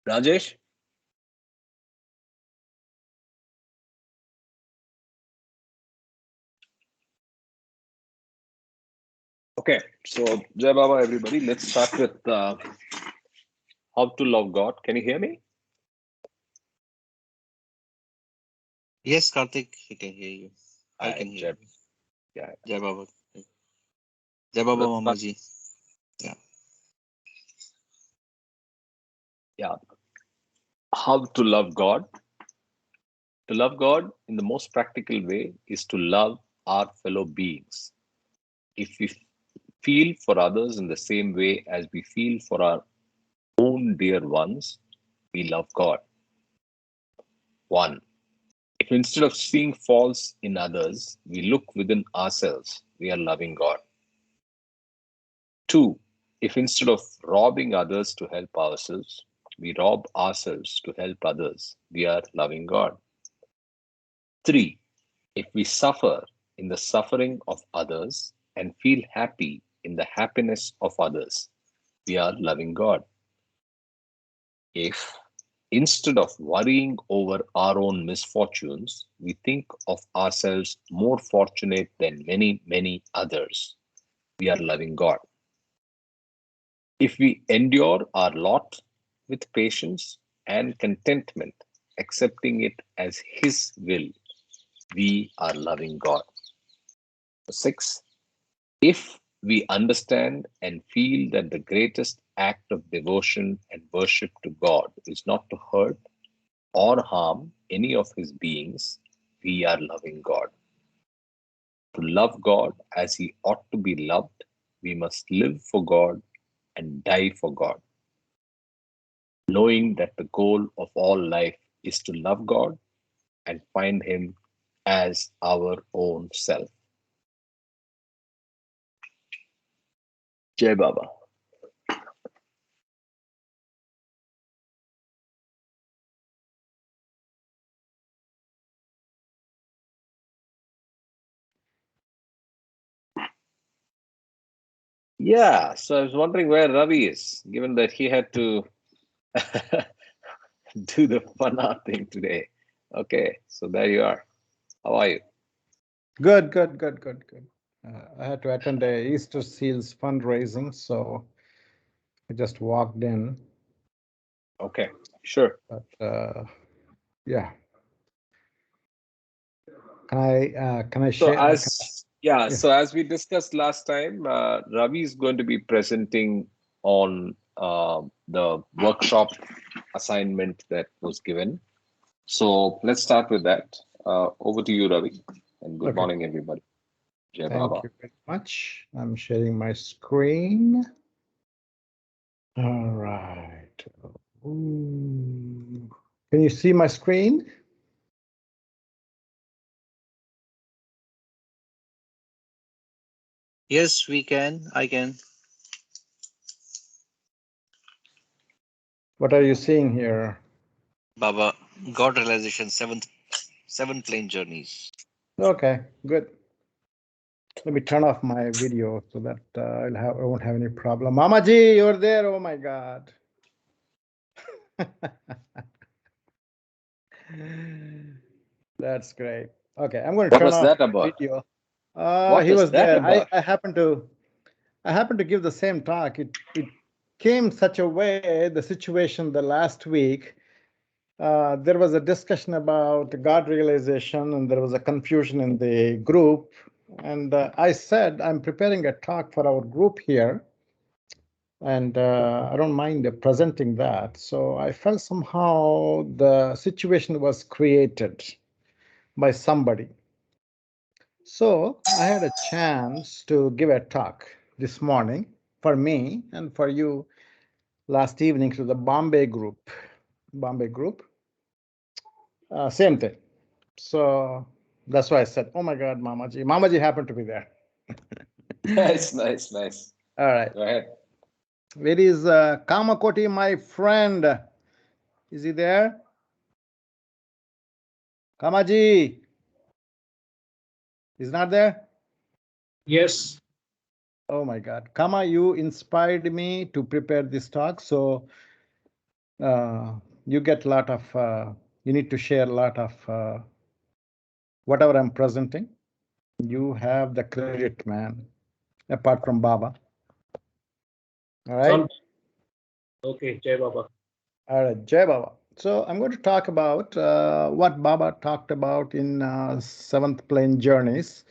Rajesh? Okay, so Jai Baba, everybody. Let's start with how to love God. Can you hear me? Yes, Karthik, we can hear you. I can hear Jai, you. yeah. Jai Baba. Jai Baba Let's start. Mamaji. Yeah. Yeah. How to love God. To love God in the most practical way is to love our fellow beings. If we feel for others in the same way as we feel for our own dear ones, we love God. One, if instead of seeing faults in others, we look within ourselves, we are loving God. Two, if instead of robbing others to help ourselves, we rob ourselves to help others, we are loving God. Three, if we suffer in the suffering of others and feel happy in the happiness of others, we are loving God. If instead of worrying over our own misfortunes, we think of ourselves more fortunate than many, many others, we are loving God. If we endure our lot with patience and contentment, accepting it as His will, we are loving God. Six, if we understand and feel that the greatest act of devotion and worship to God is not to hurt or harm any of His beings, we are loving God. To love God as He ought to be loved, we must live for God and die for God, knowing that the goal of all life is to love God and find Him as our own self. Jai Baba. Yeah, so I was wondering where Ravi is, given that he had to do the fun art thing today. Okay, so there you are. How are you? Good, good, good, good, good. I had to attend a Easter Seals fundraising, so I just walked in. Okay, sure. But yeah, can I So share? as yeah, Yeah. so as we discussed last time, Ravi is going to be presenting on the workshop assignment that was given. So let's start with that. Over to you, Ravi, and good Okay. morning, everybody. Jai Thank Baba. you very much. I'm sharing my screen. All right. Ooh. Can you see my screen? Yes, we can. I can. What are you seeing here? Baba, God realization, seven plane journeys. Okay, good. Let me turn off my video so that I won't have any problem. Mama Ji, you're there. Oh my God. That's great. Okay, I'm going to What turn was off that about? video. What He was was that there. about? I happened to give the same talk. It came such a way, the situation the last week. There was a discussion about God realization, and there was a confusion in the group. And I said, I'm preparing a talk for our group here, and I don't mind presenting that. So I felt somehow the situation was created by somebody. So I had a chance to give a talk this morning for me and for you last evening to the Bombay group. Bombay group, same thing. So that's why I said, "Oh my God, Mamaji!" Mamaji happened to be there. Nice, nice, nice. All right. Go ahead. Where is Kamakoti, my friend? Is he there? Kamaji, he's not there. Yes. Oh my God, Kama, you inspired me to prepare this talk. So you get a lot of, you need to share a lot of whatever I'm presenting. You have the credit, man, apart from Baba. All right. Okay, Jai Baba. All right, Jai Baba. So I'm going to talk about what Baba talked about in Seventh Plane Journeys.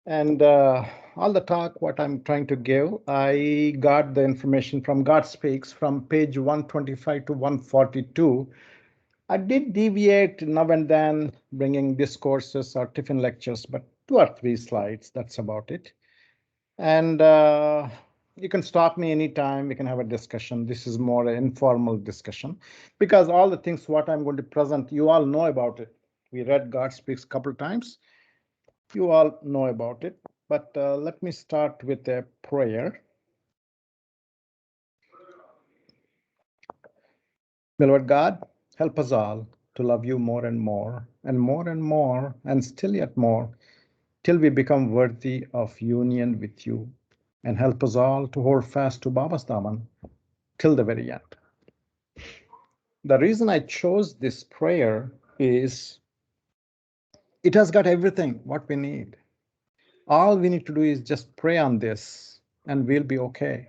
And all the talk, what I'm trying to give, I got the information from God Speaks from page 125 to 142. I did deviate now and then, bringing discourses or tiffin lectures, but 2 or 3 slides, that's about it. And you can stop me anytime. We can have a discussion. This is more an informal discussion because all the things what I'm going to present, you all know about it. We read God Speaks a couple of times. You all know about it. But let me start with a prayer. Beloved God, help us all to love you more and more, and more and more, and still yet more, till we become worthy of union with you. And help us all to hold fast to Baba's Daman till the very end. The reason I chose this prayer is it has got everything what we need. All we need to do is just pray on this and we'll be okay.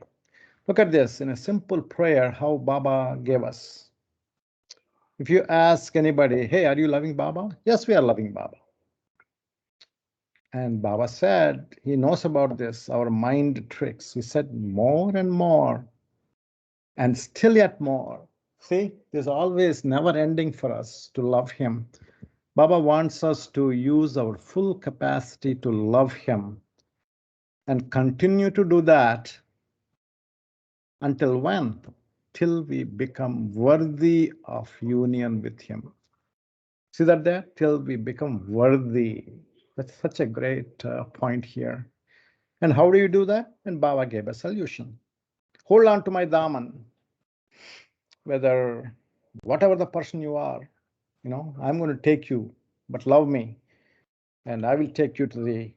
Look at this in a simple prayer, how Baba gave us. If you ask anybody, hey, are you loving Baba? Yes, we are loving Baba. And Baba said, he knows about this, our mind tricks. He said more and more and still yet more. See, there's always never ending for us to love him. Baba wants us to use our full capacity to love him and continue to do that until when? Till we become worthy of union with him. See that there? Till we become worthy. That's such a great point here. And how do you do that? And Baba gave a solution. Hold on to my Daman, whether whatever the person you are, I'm going to take you, but love me, and I will take you to the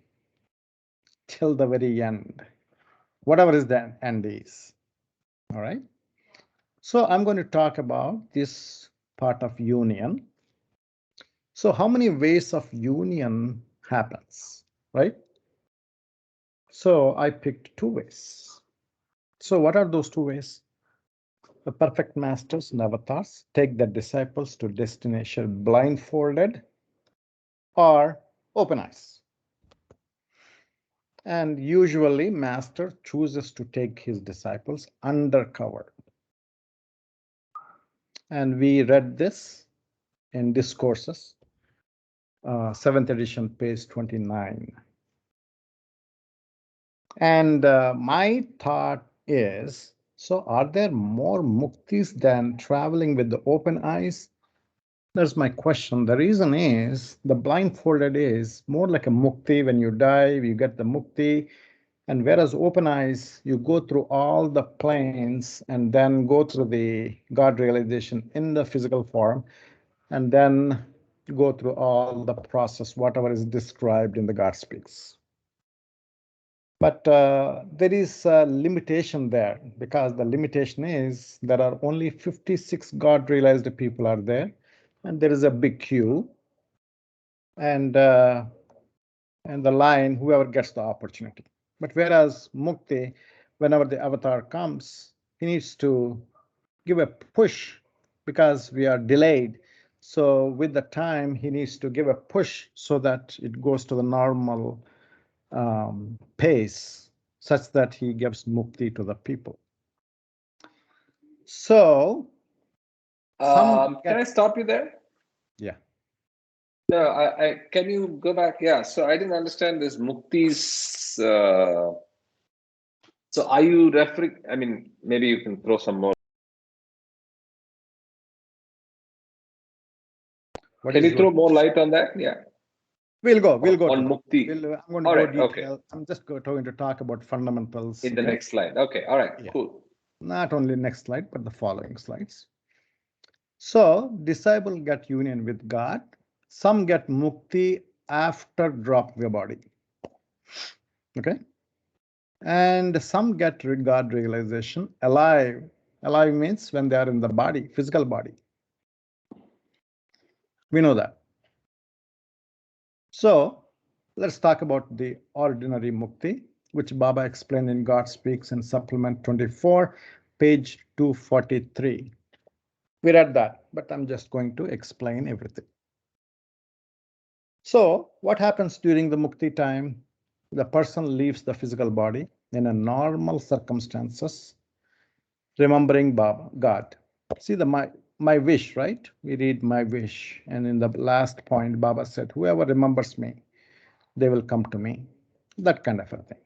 till the very end, whatever is the end is. All right. So I'm going to talk about this part of union. So how many ways of union happens, right? So I picked 2 ways. So what are those 2 ways? The perfect masters and avatars take their disciples to destination blindfolded or open eyes. And usually master chooses to take his disciples undercover. And we read this in Discourses, 7th edition, page 29. And my thought is, so are there more muktis than traveling with the open eyes? That's my question. The reason is the blindfolded is more like a mukti. When you die, you get the mukti. And whereas open eyes, you go through all the planes and then go through the God realization in the physical form, and then go through all the process, whatever is described in the God Speaks. But there is a limitation there, because the limitation is there are only 56 God realized people are there, and there is a big queue, and the line, whoever gets the opportunity. But whereas Mukti, whenever the avatar comes, he needs to give a push because we are delayed. So with the time, he needs to give a push so that it goes to the normal pace, such that he gives mukti to the people. So, Can I stop you there? Yeah. No, I can you go back? Yeah. So I didn't understand this muktis. So are you referring? I mean, maybe you can throw some more. Can you throw more light on that? Yeah. We'll go on to mukti. I'm going to All go right, detail. okay. I'm just going to talk about fundamentals In the next slide. Okay. All right. Yeah. Cool. Not only next slide, but the following slides. So disciple get union with God. Some get mukti after drop the body. Okay. And some get God realization alive Alive means when they are in the body, physical body. We know that. So let's talk about the ordinary mukti, which Baba explained in God Speaks in Supplement 24, page 243. We read that, but I'm just going to explain everything. So what happens during the mukti time? The person leaves the physical body in a normal circumstances, remembering Baba, God. See the my wish, right? We read my wish, and in the last point, Baba said, "Whoever remembers me, they will come to me." That kind of a thing.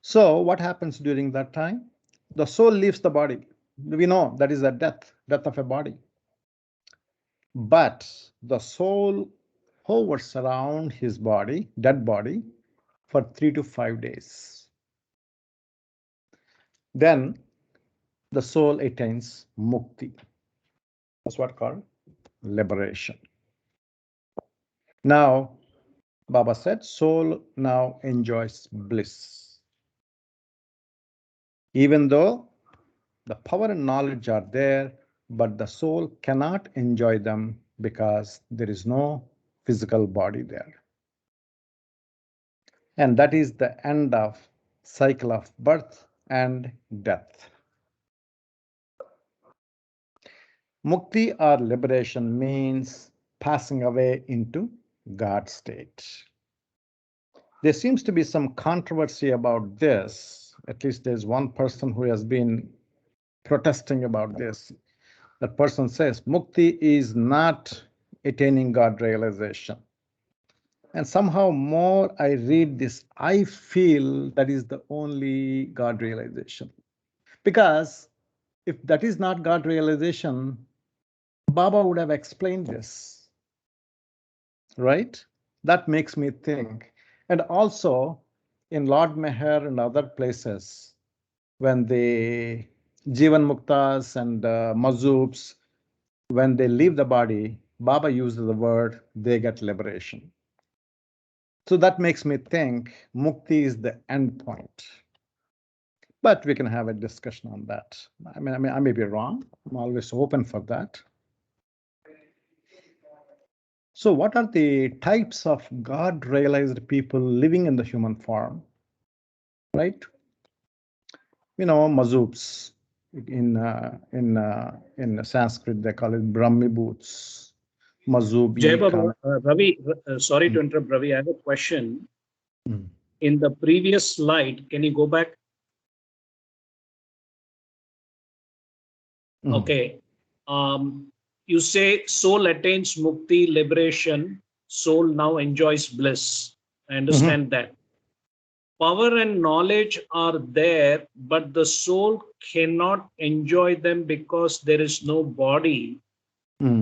So what happens during that time? The soul leaves the body. We know that is a death of a body. But the soul hovers around his body, dead body, for 3 to 5 days. Then the soul attains mukti. That's what called liberation. Now, Baba said, soul now enjoys bliss. Even though the power and knowledge are there, but the soul cannot enjoy them because there is no physical body there. And that is the end of cycle of birth and death. Mukti or liberation means passing away into God state. There seems to be some controversy about this. At least there's one person who has been protesting about this. That person says mukti is not attaining God realization. And somehow more I read this, I feel that is the only God realization. Because if that is not God realization, Baba would have explained this, right? That makes me think. And also in Lord Meher and other places, when the Jivan Muktas and Mazubs, when they leave the body, Baba uses the word, they get liberation. So that makes me think mukti is the end point. But we can have a discussion on that. I mean, I may be wrong. I'm always open for that. So what are the types of God-realized people living in the human form? Right? Mazubs. In Sanskrit, they call it Brahmibhuts. Mazub. Jai Baba, Ravi, sorry to interrupt, Ravi. I have a question. In the previous slide, can you go back? Okay. You say soul attains mukti, liberation. Soul now enjoys bliss. I understand that. Power and knowledge are there, but the soul cannot enjoy them because there is no body.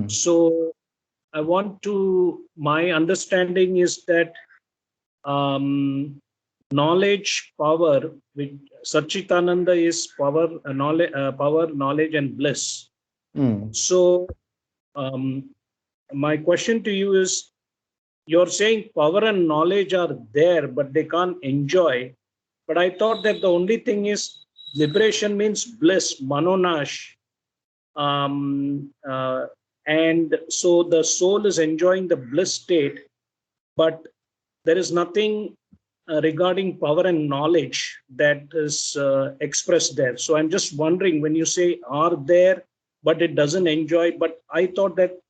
So I want to, my understanding is that knowledge, power, with Satchitananda is power, knowledge, and bliss. So my question to you is, you're saying power and knowledge are there, but they can't enjoy. But I thought that the only thing is liberation means bliss, manonash. And so the soul is enjoying the bliss state, but there is nothing regarding power and knowledge that is expressed there. So I'm just wondering, when you say are there, but it doesn't enjoy, but I thought that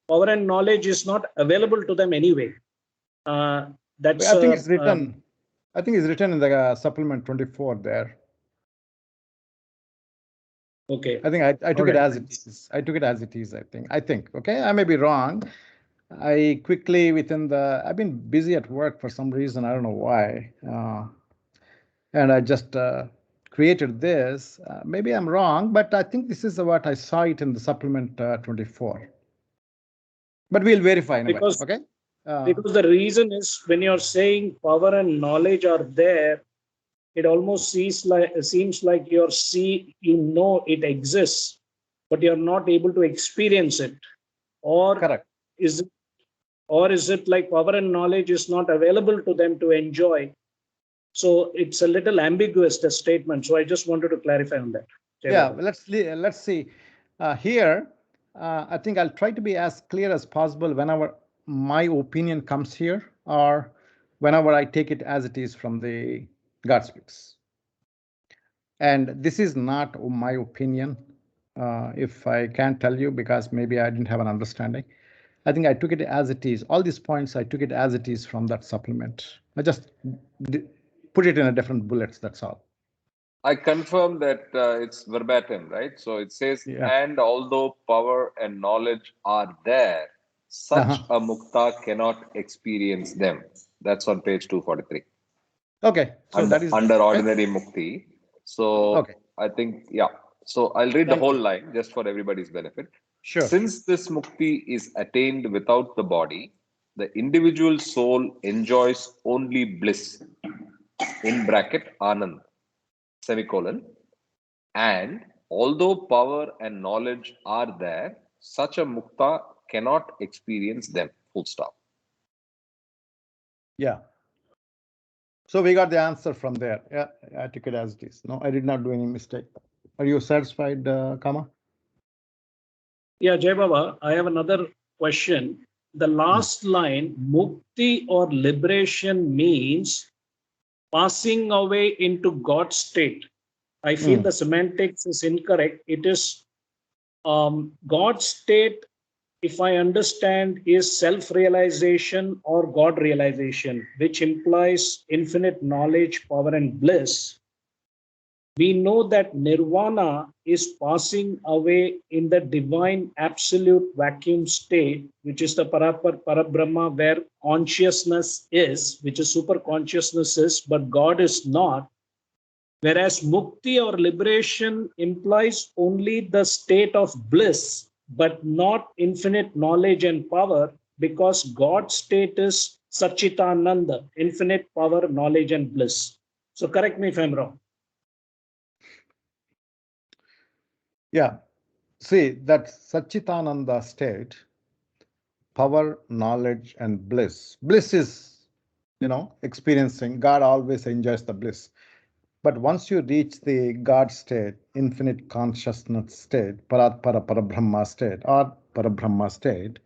power and knowledge is not available to them anyway. That's I think it's written. I think it's written in the supplement 24 there. Okay. I think I took it as it is. I took it as it is. I think. Okay. I may be wrong. I quickly I've been busy at work for some reason. I don't know why. And I just created this. Maybe I'm wrong, but I think this is what I saw it in the supplement 24. But we'll verify anyway. Because, okay. Because the reason is, when you're saying power and knowledge are there, it almost seems like you know it exists, but you're not able to experience it. Or correct. Is it like power and knowledge is not available to them to enjoy? So it's a little ambiguous, the statement. So I just wanted to clarify on that. Yeah, let's see. Here, I think I'll try to be as clear as possible whenever my opinion comes here, or whenever I take it as it is from the God speaks. And this is not my opinion. If I can't tell you, because maybe I didn't have an understanding. I think I took it as it is. All these points, I took it as it is from that supplement. I just put it in a different bullets, that's all. I confirm that it's verbatim, right? So it says, Yeah. and although power and knowledge are there, such a mukta cannot experience them. That's on page 243. Okay, so that is Under okay. ordinary mukti. So Okay. I think, yeah. So I'll read the Thank whole you. line just for everybody's benefit. Sure. Since this mukti is attained without the body, the individual soul enjoys only bliss, in bracket Anand, semicolon. And although power and knowledge are there, such a mukta cannot experience them. Full stop. Yeah. So we got the answer from there. Yeah, I took it as it is. No, I did not do any mistake. Are you satisfied, Kama? Yeah, Jai Baba, I have another question. The last line, mukti or liberation, means passing away into God's state. I feel the semantics is incorrect. It is God's state, if I understand, is self-realization or God realization, which implies infinite knowledge, power, and bliss. We know that nirvana is passing away in the divine absolute vacuum state, which is the Parabrahma, where consciousness is, which is super consciousness is, but God is not. Whereas mukti or liberation implies only the state of bliss, but not infinite knowledge and power, because God's state is Satchitananda, infinite power, knowledge, and bliss. So correct me if I'm wrong. Yeah. See, that Satchitananda state, power, knowledge, and bliss. Bliss is, experiencing. God always enjoys the bliss. But once you reach the God state, infinite consciousness state, Parabrahma state, or Parabrahma state,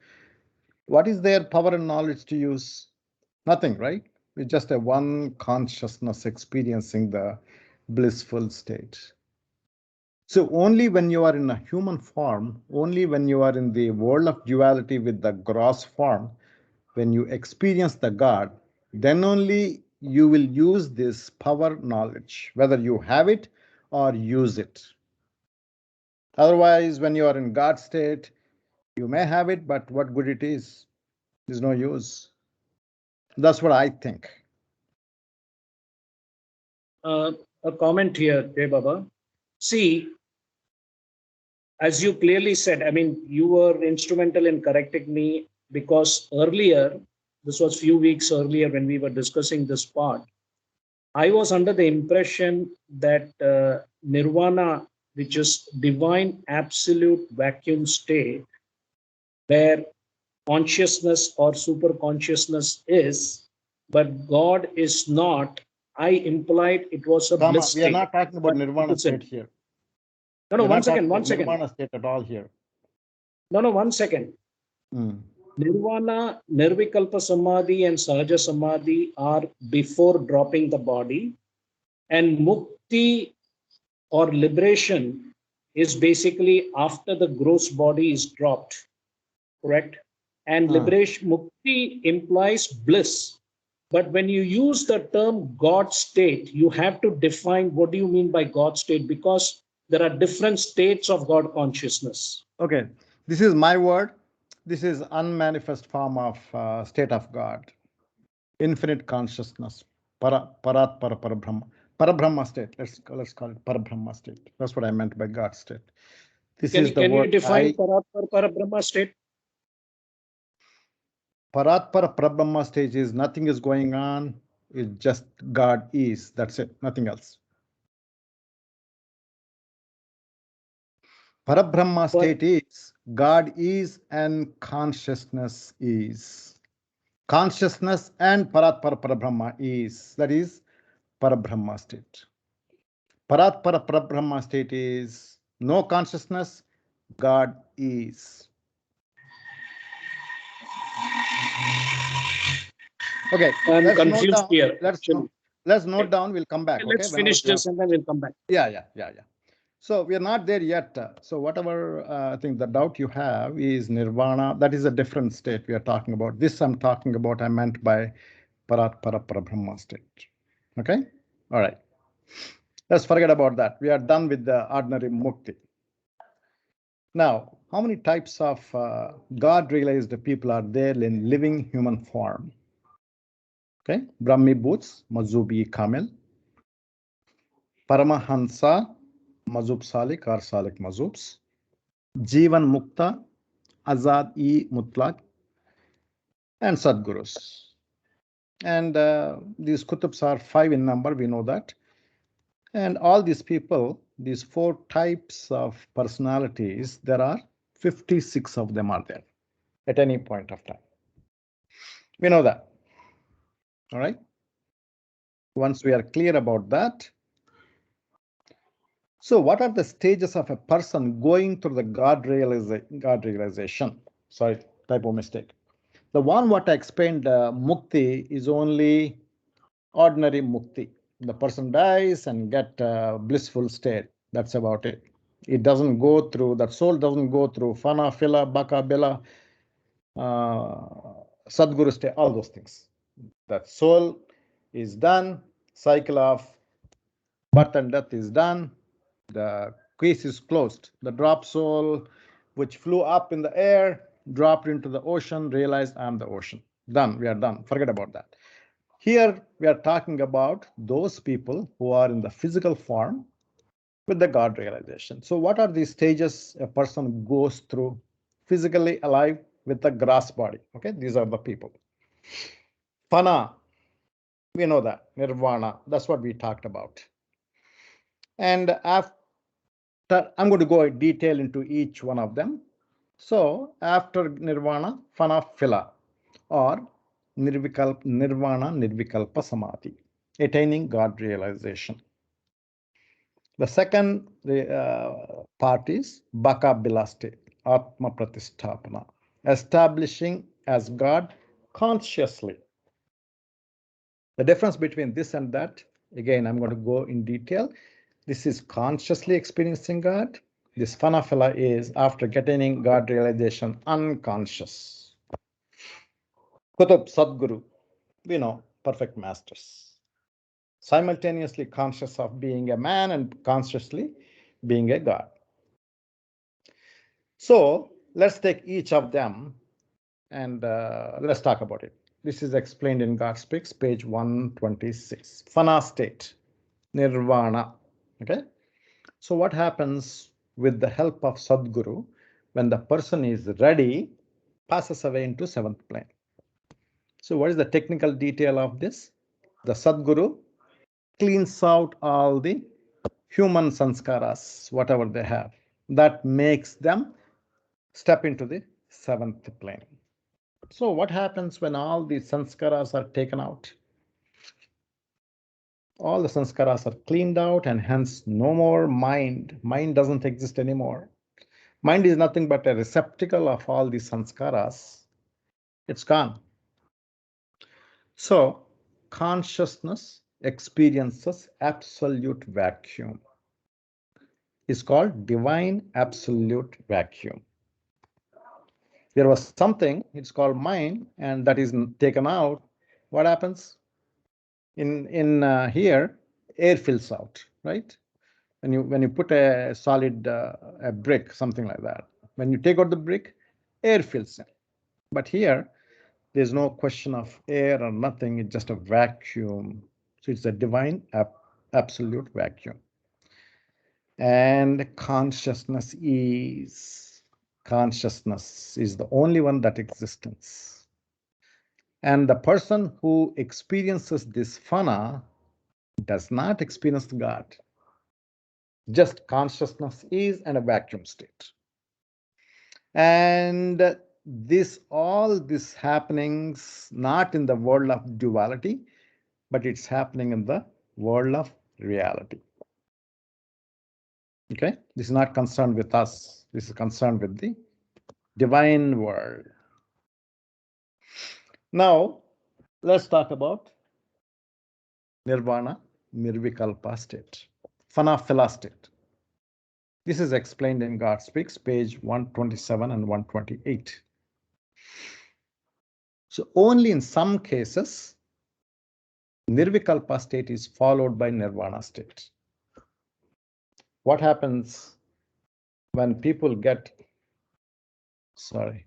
what is their power and knowledge to use? Nothing, right? It's just a one consciousness experiencing the blissful state. So only when you are in a human form, only when you are in the world of duality with the gross form, when you experience the God, then only you will use this power knowledge, whether you have it or use it. Otherwise, when you are in God state, you may have it, but what good it is? There's no use. That's what I think. A comment here, Jay Baba. See, as you clearly said, I mean, you were instrumental in correcting me, because earlier, this was few weeks earlier when we were discussing this part, I was under the impression that nirvana, which is divine absolute vacuum state, where consciousness or super consciousness is, but God is not. I implied it was a Kama, bliss we are state. not talking about But nirvana state listen, here. no, We are one not talking second, about nirvana state at all here. No, one second. Nirvana, Nirvikalpa Samadhi, and Sahaja Samadhi are before dropping the body, and Mukti or liberation is basically after the gross body is dropped, correct? And liberation, Mukti implies bliss. But when you use the term God state, you have to define what do you mean by God state, because there are different states of God consciousness. Okay, this is my word. This is unmanifest form of state of God, infinite consciousness, Parabrahma, Parabrahma state. Let's call it Parabrahma state. That's what I meant by God state. This is the Can you word define Parabrahma state? Parabrahma stage is nothing is going on. It's just God is. That's it. Nothing else. Parabrahma state is God is and consciousness is. Consciousness and Parabrahma is. That is Parabrahma state. Paratpara Parabrahma state is no consciousness, God is. Okay, I'm let's note confused down. here. Let's Actually, note down. We'll come back. Okay, let's whenever finish you have. this and then we'll come back. Yeah. So we are not there yet. So whatever I think the doubt you have is nirvana. That is a different state we are talking about. This I'm talking about. I meant by Paratpara Parabrahma state. Okay. All right. Let's forget about that. We are done with the ordinary mukti. Now, how many types of God realized people are there in living human form? Okay. Brahmi Bhoots, Mazubi Kamil, Paramahansa, Mazub Salik or Salik Mazubs, Jivan Mukta, Azad E Mutlaq, and Sadgurus. And these Kutubs are 5 in number, we know that. And all these people, these 4 types of personalities, there are 56 of them are there at any point of time. We know that. All right. Once we are clear about that. So what are the stages of a person going through the God realization? Sorry, typo mistake. The one what I explained, mukti, is only ordinary mukti. The person dies and get blissful state. That's about it. It doesn't go through, that soul doesn't go through fana, fila, baka, bila, sadguru state, all those things. That soul is done, cycle of birth and death is done, the case is closed. The drop soul, which flew up in the air, dropped into the ocean, realized I'm the ocean. Done, we are done. Forget about that. Here we are talking about those people who are in the physical form with the God realization. So what are these stages a person goes through physically alive with the grass body? Okay, these are the people. Fana, we know that. Nirvana, that's what we talked about. And after, I'm going to go in detail into each one of them. So after Nirvana, Fana Phila, or Nirvana Nirvikalpa Samadhi, attaining God realization. The second part is Baka Bilaste, Atma Pratistapana, establishing as God consciously. The difference between this and that, again, I'm going to go in detail. This is consciously experiencing God. This Fanafela is after getting God realization, unconscious. Kutub Sadguru, we know, perfect masters. Simultaneously conscious of being a man and consciously being a God. So let's take each of them and let's talk about it. This is explained in God Speaks, page 126. Fana state, nirvana. Okay. So what happens with the help of Sadguru when the person is ready, passes away into 7th plane? So what is the technical detail of this? The Sadguru cleans out all the human sanskaras, whatever they have. That makes them step into the 7th plane. So what happens when all these sanskaras are taken out? All the sanskaras are cleaned out and hence no more mind. Mind doesn't exist anymore. Mind is nothing but a receptacle of all these sanskaras. It's gone. So consciousness experiences absolute vacuum. It's called divine absolute vacuum. There was something, it's called mind, and that is taken out. What happens? In here, air fills out, right? When you put a solid a brick, something like that, when you take out the brick, air fills in. But here, there's no question of air or nothing. It's just a vacuum. So it's a divine absolute vacuum. And consciousness is the only one that exists. And the person who experiences this fana does not experience God. Just consciousness is and a vacuum state. And all this happenings not in the world of duality, but it's happening in the world of reality. Okay, this is not concerned with us. This is concerned with the divine world. Now, let's talk about nirvana, nirvikalpa state, phenomena state. This is explained in God Speaks, page 127 and 128. So only in some cases, nirvikalpa state is followed by nirvana state. What happens when people get, sorry.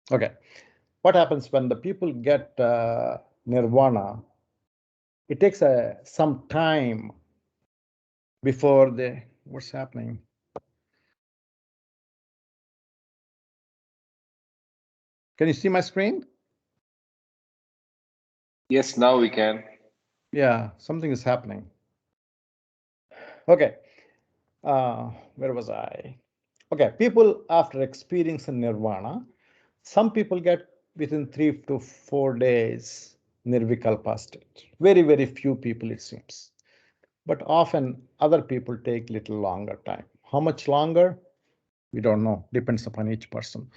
Okay. What happens when the people get nirvana? It takes some time before they, what's happening? Can you see my screen? Yes, now we can. Yeah, something is happening. Okay. Where was I? Okay, people after experiencing nirvana, some people get within 3 to 4 days nirvikalpa state. Very, very few people, it seems. But often other people take little longer time. How much longer? We don't know. Depends upon each person.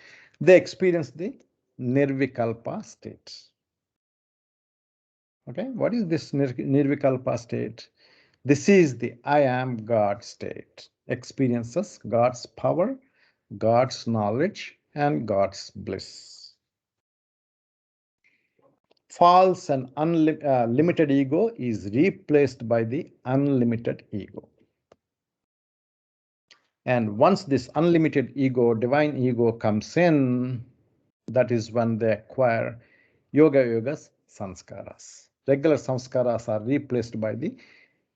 They experience the nirvikalpa state. Okay, what is this nirvikalpa state? This is the I am God state. Experiences God's power, God's knowledge, and God's bliss. False and limited ego is replaced by the unlimited ego. And once this unlimited ego, divine ego comes in, that is when they acquire yoga sanskaras. Regular sanskaras are replaced by the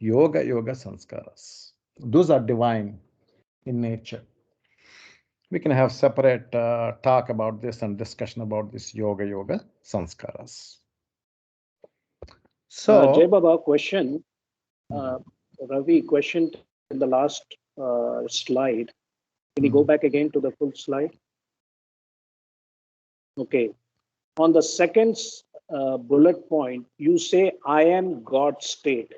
yoga sanskaras. Those are divine in nature. We can have separate talk about this and discussion about this yoga sanskaras. So, Jai Baba, question. Ravi, question in the last slide. Can you go back again to the full slide? Okay. On the second bullet point, you say, I am God state.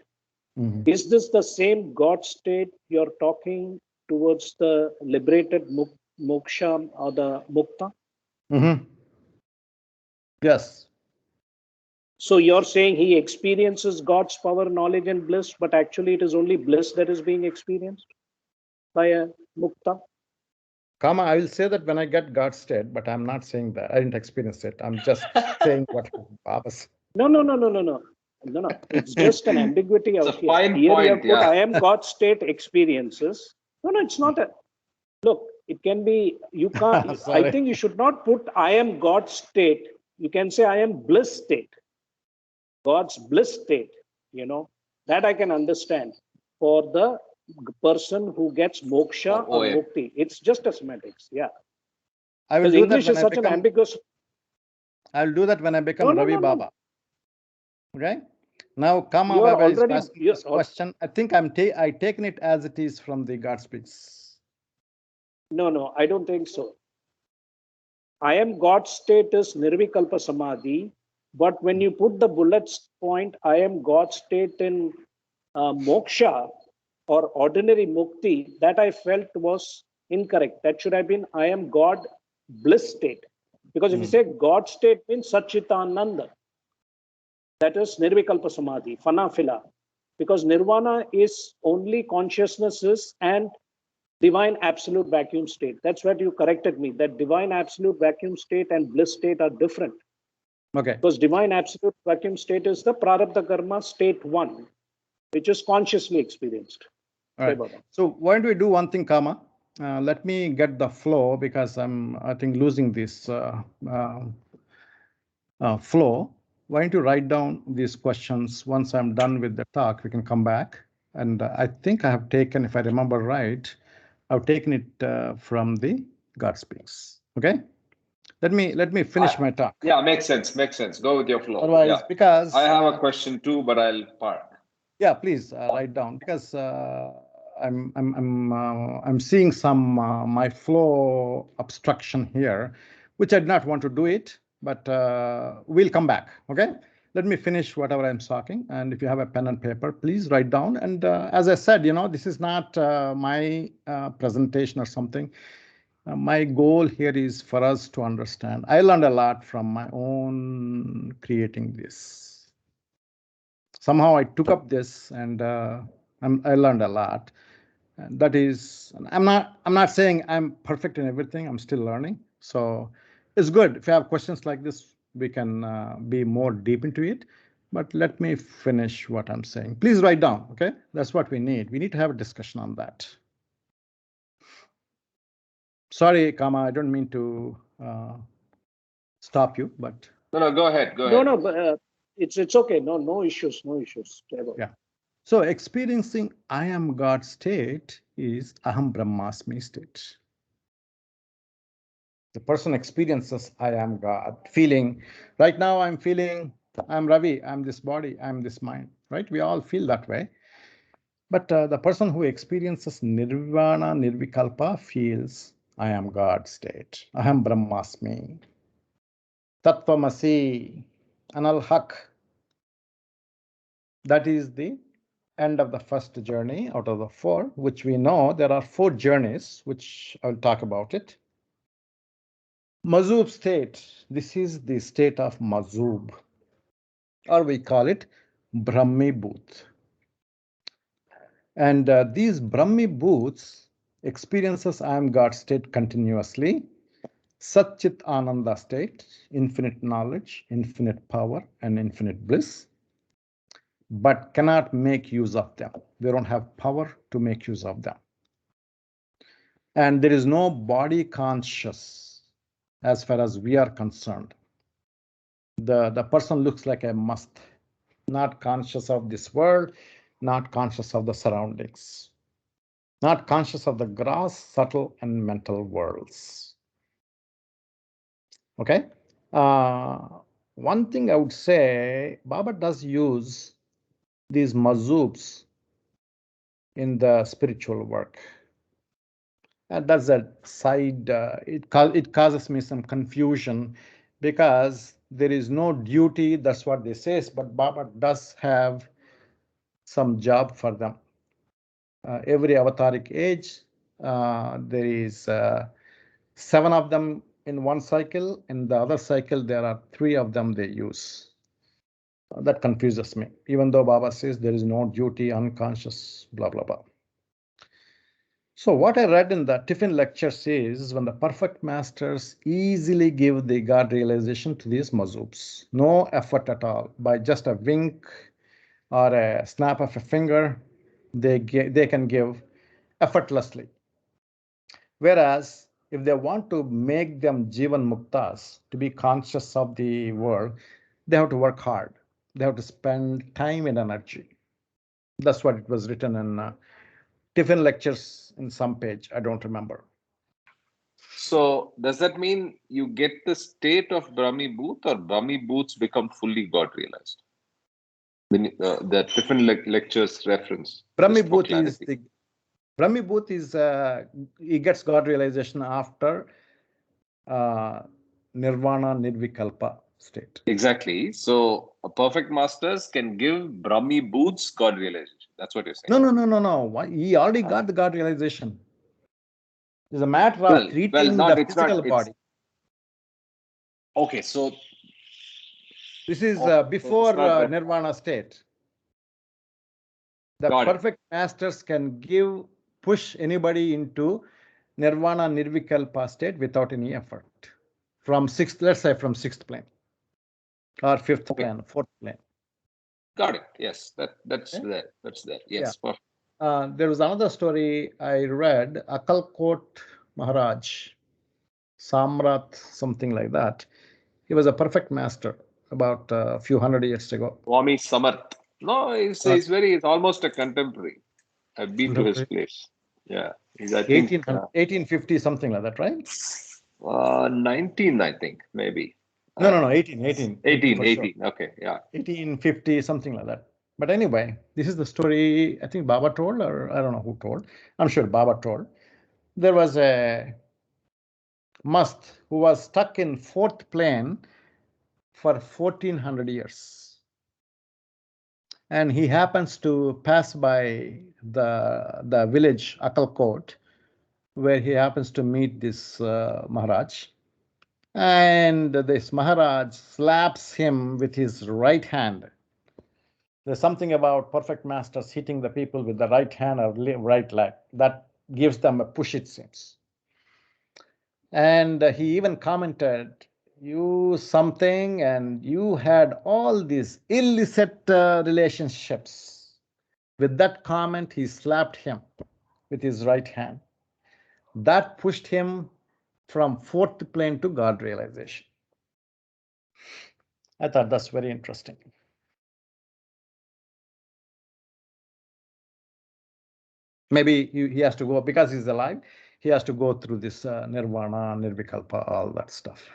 Is this the same God state you're talking towards the liberated moksha or the mukta? Yes. So you're saying he experiences God's power, knowledge, and bliss, but actually it is only bliss that is being experienced by a mukta? Kama, I will say that when I get God state, but I'm not saying that. I didn't experience it. I'm just saying what Baba said. No. It's just an ambiguity It's out a here. fine Here you have point, put yeah. I am God state experiences. No, it's not a look. It can be you can't. I Sorry. think you should not put I am God state. You can say I am bliss state. God's bliss state. That I can understand for the person who gets moksha or OA. mukti. It's just a semantics. Yeah. I will Because do English that when is I such an become. ambiguous. I'll do that when I become Ravi Baba. Okay. Now, Kama You're Baba is already. asking this question. I think I taken it as it is from the God Speaks. No, I don't think so. I am God state is nirvikalpa samadhi, but when you put the bullet point, I am God state in moksha or ordinary mukti, that I felt was incorrect. That should have been I am God bliss state. Because if you say God state means Satchitananda, that is nirvikalpa samadhi, phenomena. Because nirvana is only consciousnesses and divine absolute vacuum state. That's what you corrected me, that divine absolute vacuum state and bliss state are different. Okay. Because divine absolute vacuum state is the prarabdha karma state 1, which is consciously experienced. All right. So why don't we do one thing, Kama? Let me get the flow because I think, losing this flow. Why don't you write down these questions? Once I'm done with the talk, we can come back. And I think I have taken, if I remember right, I've taken it from the God Speaks. Okay. Let me finish my talk. Yeah, makes sense. Go with your flow. Otherwise, yeah. because I have a question too, but I'll park. Yeah, please write down, because I'm seeing some my flow obstruction here, which I did not want to do it, but we'll come back. Okay. let me finish whatever I'm talking. And if you have a pen and paper, please write down. And as I said, this is not my presentation or something. My goal here is for us to understand. I learned a lot from my own creating this. Somehow I took up this and I learned a lot. And that is, I'm not saying I'm perfect in everything. I'm still learning. So it's good. If you have questions like this, we can be more deep into it. But let me finish what I'm saying. Please write down, okay? That's what we need. We need to have a discussion on that. Sorry, Kama, I don't mean to stop you, but. No, go ahead. No, but it's okay. No issues. Yeah. So experiencing I am God state is Aham Brahmasmi state. The person experiences I am God, feeling, right now I'm feeling I'm Ravi, I'm this body, I'm this mind, right? We all feel that way. But the person who experiences Nirvana, Nirvikalpa feels I am God state. Aham Brahmasmi. Tattvamasi, Anal Haq. That is the end of the first journey out of the four, which we know there are four journeys, which I'll talk about it. Mazub state, this is the state of Mazub, or we call it Brahmi Bhut. And these Brahmi Bhuts experiences I am God state continuously, Satchit Ananda state, infinite knowledge, infinite power, and infinite bliss, but cannot make use of them. They don't have power to make use of them. And there is no body conscious as far as we are concerned. The person looks like a must, not conscious of this world, not conscious of the surroundings, not conscious of the gross, subtle, and mental worlds. Okay. One thing I would say, Baba does use these mazubs in the spiritual work. And that's a side, it causes me some confusion because there is no duty, that's what they say, but Baba does have some job for them. Every avataric age, there is 7 of them in one cycle. In the other cycle, there are 3 of them they use. That confuses me, even though Baba says there is no duty, unconscious, blah, blah, blah. So what I read in the Tiffin lectures is when the perfect masters easily give the God realization to these mazubs, no effort at all, by just a wink or a snap of a finger, they can give effortlessly. Whereas if they want to make them Jivan Muktas, to be conscious of the world, they have to work hard. They have to spend time and energy. That's what it was written in Tiffin lectures in some page. I don't remember. So does that mean you get the state of Brahmi Bhut, or Brahmi Bhuts become fully God realized? The Tiffin lectures reference. Brahmi Bhut is the Brahmi Bhut is he gets God realization after Nirvana Nirvikalpa state. Exactly. So a perfect masters can give Brahmi Bhuts God realization. That's what you're saying. No. Why? He already got the God realization. It's a matter of treating the physical body. Okay, so this is before Nirvana state. The perfect masters can push anybody into Nirvana Nirvikalpa state without any effort. From let's say from 6th plane or 5th plane, 4th plane. Got it. Yes, that's there. That's there. Yes. Yeah. There was another story I read, Akalkot Maharaj, Samrat, something like that. He was a perfect master about a few hundred years ago. Swami Samarth. No, it's almost a contemporary. I've been to his place. Yeah. He's, I think 1850, something like that, right? 19, I think, maybe. No, 18. 18. Sure. Okay, yeah. 1850, something like that. But anyway, this is the story I think Baba told, or I don't know who told. I'm sure Baba told. There was a must who was stuck in 4th plane for 1400 years. and he happens to pass by the village Akalkot, where he happens to meet this Maharaj. And this Maharaj slaps him with his right hand. There's something about perfect masters hitting the people with the right hand or right leg that gives them a push, it seems. And he even commented, you something, and you had all these illicit relationships. With that comment, he slapped him with his right hand. That pushed him from fourth plane to God realization. I thought that's very interesting. Maybe he has to go, because he's alive, he has to go through this nirvana, nirvikalpa, all that stuff.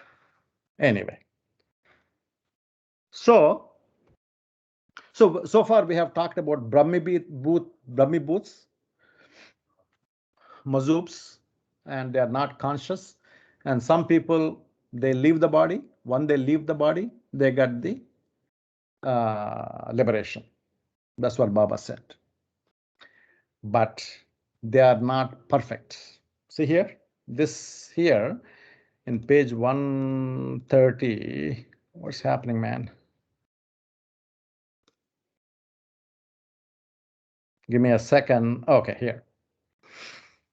Anyway, so far we have talked about Brahmibhuts, mazubs, and they are not conscious. And some people, they leave the body. When they leave the body, they get the liberation. That's what Baba said. But they are not perfect. See here, this here in page 130. What's happening, man? Give me a second. Okay, here.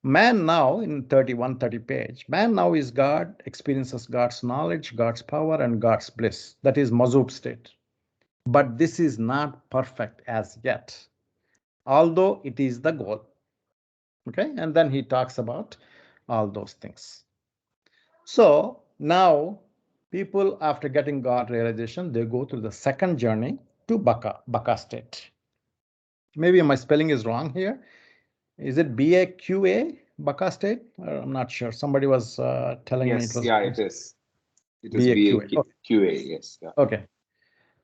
Man now, in 3130 page, man now is God, experiences God's knowledge, God's power, and God's bliss. That is Mazub state. But this is not perfect as yet, although it is the goal. Okay, and then he talks about all those things. So now people, after getting God realization, they go through the second journey to Baka state. Maybe my spelling is wrong here. Is it BAQA, Baka state? I'm not sure. Somebody was telling me it was. Yeah, it is. It is BAQA. BAQA, yes. Yeah. Okay.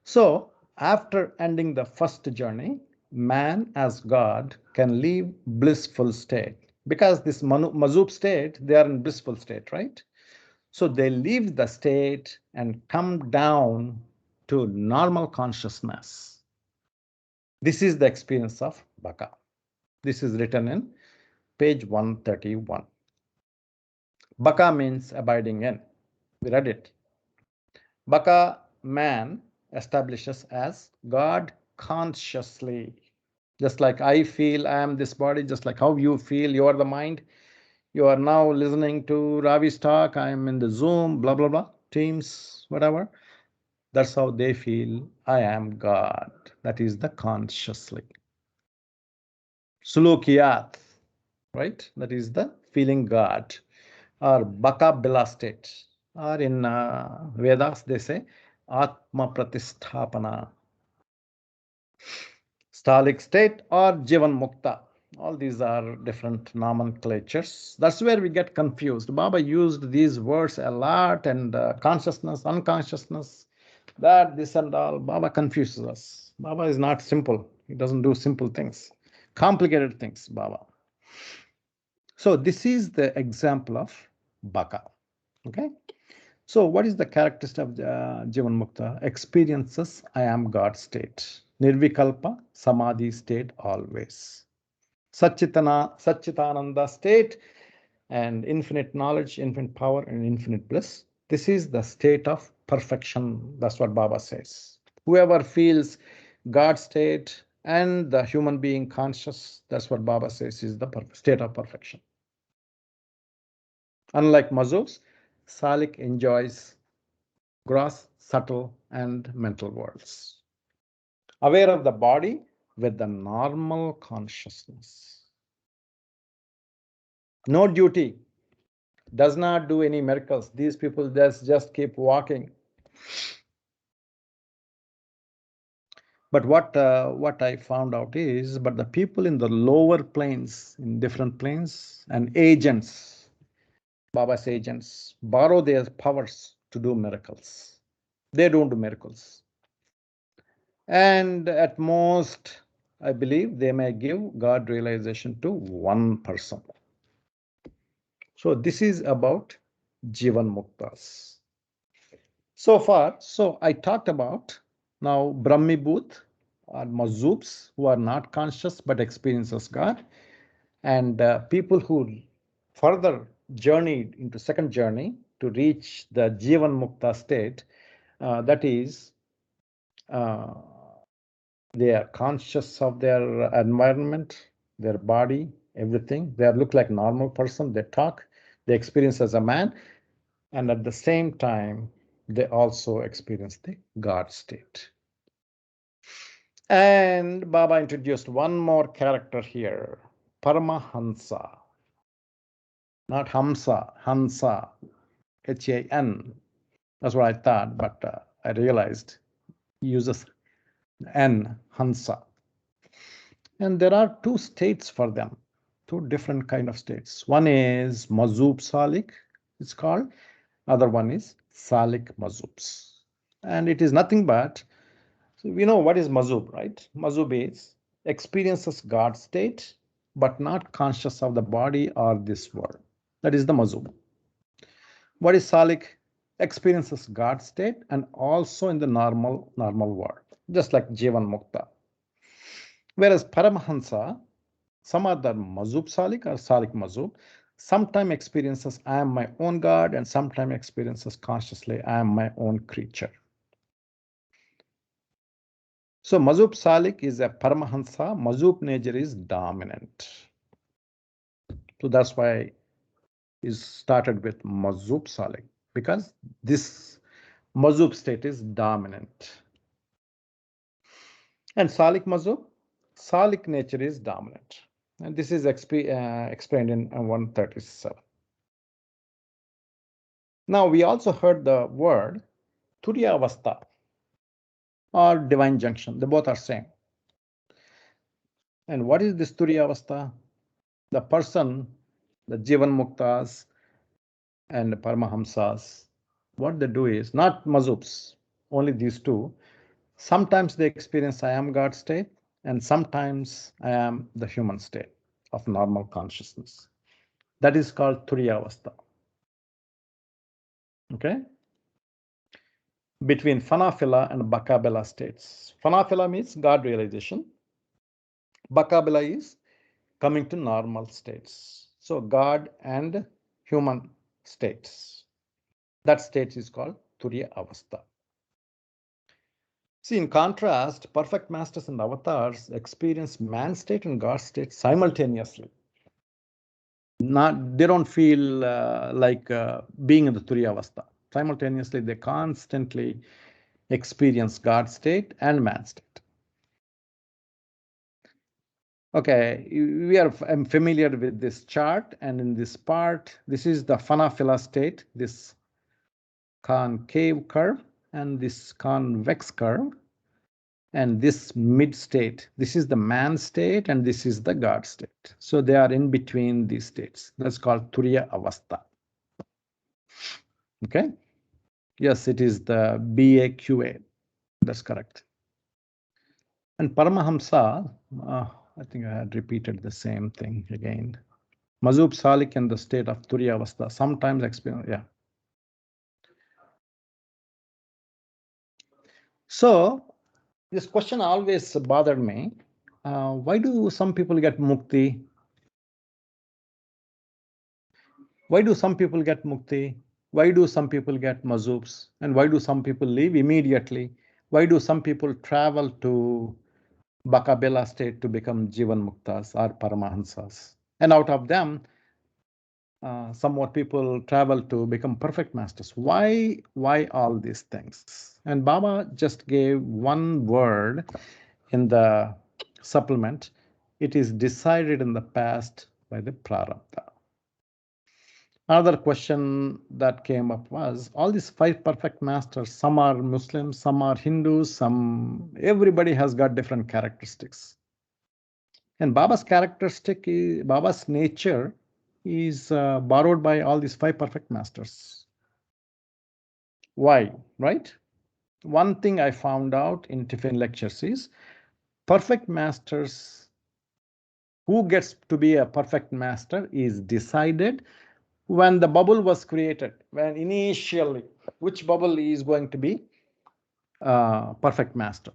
So after ending the first journey, man as God can leave blissful state, because this Mazub state, they are in blissful state, right? So they leave the state and come down to normal consciousness. This is the experience of Baka. This is written in page 131. Baka means abiding in. We read it. Baka, man, establishes as God consciously. Just like I feel I am this body, just like how you feel you are the mind. You are now listening to Ravi's talk. I am in the Zoom, blah, blah, blah, Teams, whatever. That's how they feel I am God. That is the consciously. Sulukiyat, right? That is the feeling God. Or Baka Bila state. Or in Vedas, they say Atma Pratisthapana. Stalic state or Jivan Mukta. All these are different nomenclatures. That's where we get confused. Baba used these words a lot, and consciousness, unconsciousness, that, this and all. Baba confuses us. Baba is not simple. He doesn't do simple things. Complicated things, Baba. So this is the example of Baka. Okay. So what is the characteristic of Jivan Mukta? Experiences I am God state. Nirvikalpa, Samadhi state always. Satchitananda state, and infinite knowledge, infinite power, and infinite bliss. This is the state of perfection. That's what Baba says. Whoever feels God state and the human being conscious, that's what Baba says is the state of perfection. Unlike Mazubs, Salik enjoys gross, subtle, and mental worlds. Aware of the body with the normal consciousness. No duty, does not do any miracles. These people just keep walking. But what I found out is, but the people in the lower planes, in different planes, and agents, Baba's agents, borrow their powers to do miracles. They don't do miracles. And at most, I believe they may give God realization to one person. So this is about Jivan Muktas. So far, so I talked about now Brahmibhut are mazubs, who are not conscious but experiences God, and people who further journeyed into second journey to reach the Jivan Mukta state, that is, they are conscious of their environment, their body, everything. They look like normal person. They talk, they experience as a man, and at the same time, they also experience the God state. And Baba introduced one more character here, Paramahansa. Not Hamsa, Hansa, H-A-N. That's what I thought, but I realized he uses N, Hansa. And there are two states for them, two different kind of states. One is Mazub Salik, it's called. Other one is Salik Mazubs. And it is nothing but, so we know what is Mazub, right? Mazub is experiences God state, but not conscious of the body or this world. That is the Mazub. What is Salik? Experiences God state and also in the normal world, just like Jivan Mukta. Whereas Paramahansa, some other Mazub Salik or Salik Mazub, sometimes experiences I am my own God and sometimes experiences consciously I am my own creature. So Mazub Salik is a Paramahansa, Mazub nature is dominant. So that's why it started with Mazub Salik, because this Mazub state is dominant. And Salik Mazub, Salik nature is dominant. And this is explained in 137. Now we also heard the word Turiya Avastha or divine junction. They both are same. And what is this Turiya Avastha? The person, the Jivan Muktas and Paramahamsas, what they do is, not Mazubs, only these two. Sometimes they experience I am God state, and sometimes I am the human state of normal consciousness. That is called Turiya Avastha. Okay? Between Phanafila and Bakabela states. Phanafila means God realization. Bakabela is coming to normal states. So God and human states. That state is called Turiya Avastha. See, in contrast, perfect masters and avatars experience man state and God state simultaneously. They don't feel like being in the Turiya Avastha. Simultaneously, they constantly experience God state and man state. Okay, I'm familiar with this chart, and in this part, this is the Phanafila state, this concave curve, and this convex curve, and this mid state. This is the man state, and this is the God state. So they are in between these states. That's called Turiya Avastha. Okay. Yes, it is the BAQA. That's correct. And Paramahamsa, I think I had repeated the same thing again. Mazub Salik in the state of Turiya Avastha, sometimes experience, yeah. So this question always bothered me. Why do some people get mukti? Why do some people get mukti? Why do some people get mazubs? And why do some people leave immediately? Why do some people travel to Bakabela state to become Jivan Muktas or Paramahansas? And out of them, somewhat people travel to become perfect masters. Why all these things? And Baba just gave one word in the supplement. It is decided in the past by the prarabdha. Another question that came up was, all these 5 perfect masters, some are Muslims, some are Hindus, everybody has got different characteristics. And Baba's Baba's nature is borrowed by all these 5 perfect masters. Why, right? One thing I found out in Tiffin lectures is, perfect masters, who gets to be a perfect master is decided when the bubble was created, when initially, which bubble is going to be perfect master.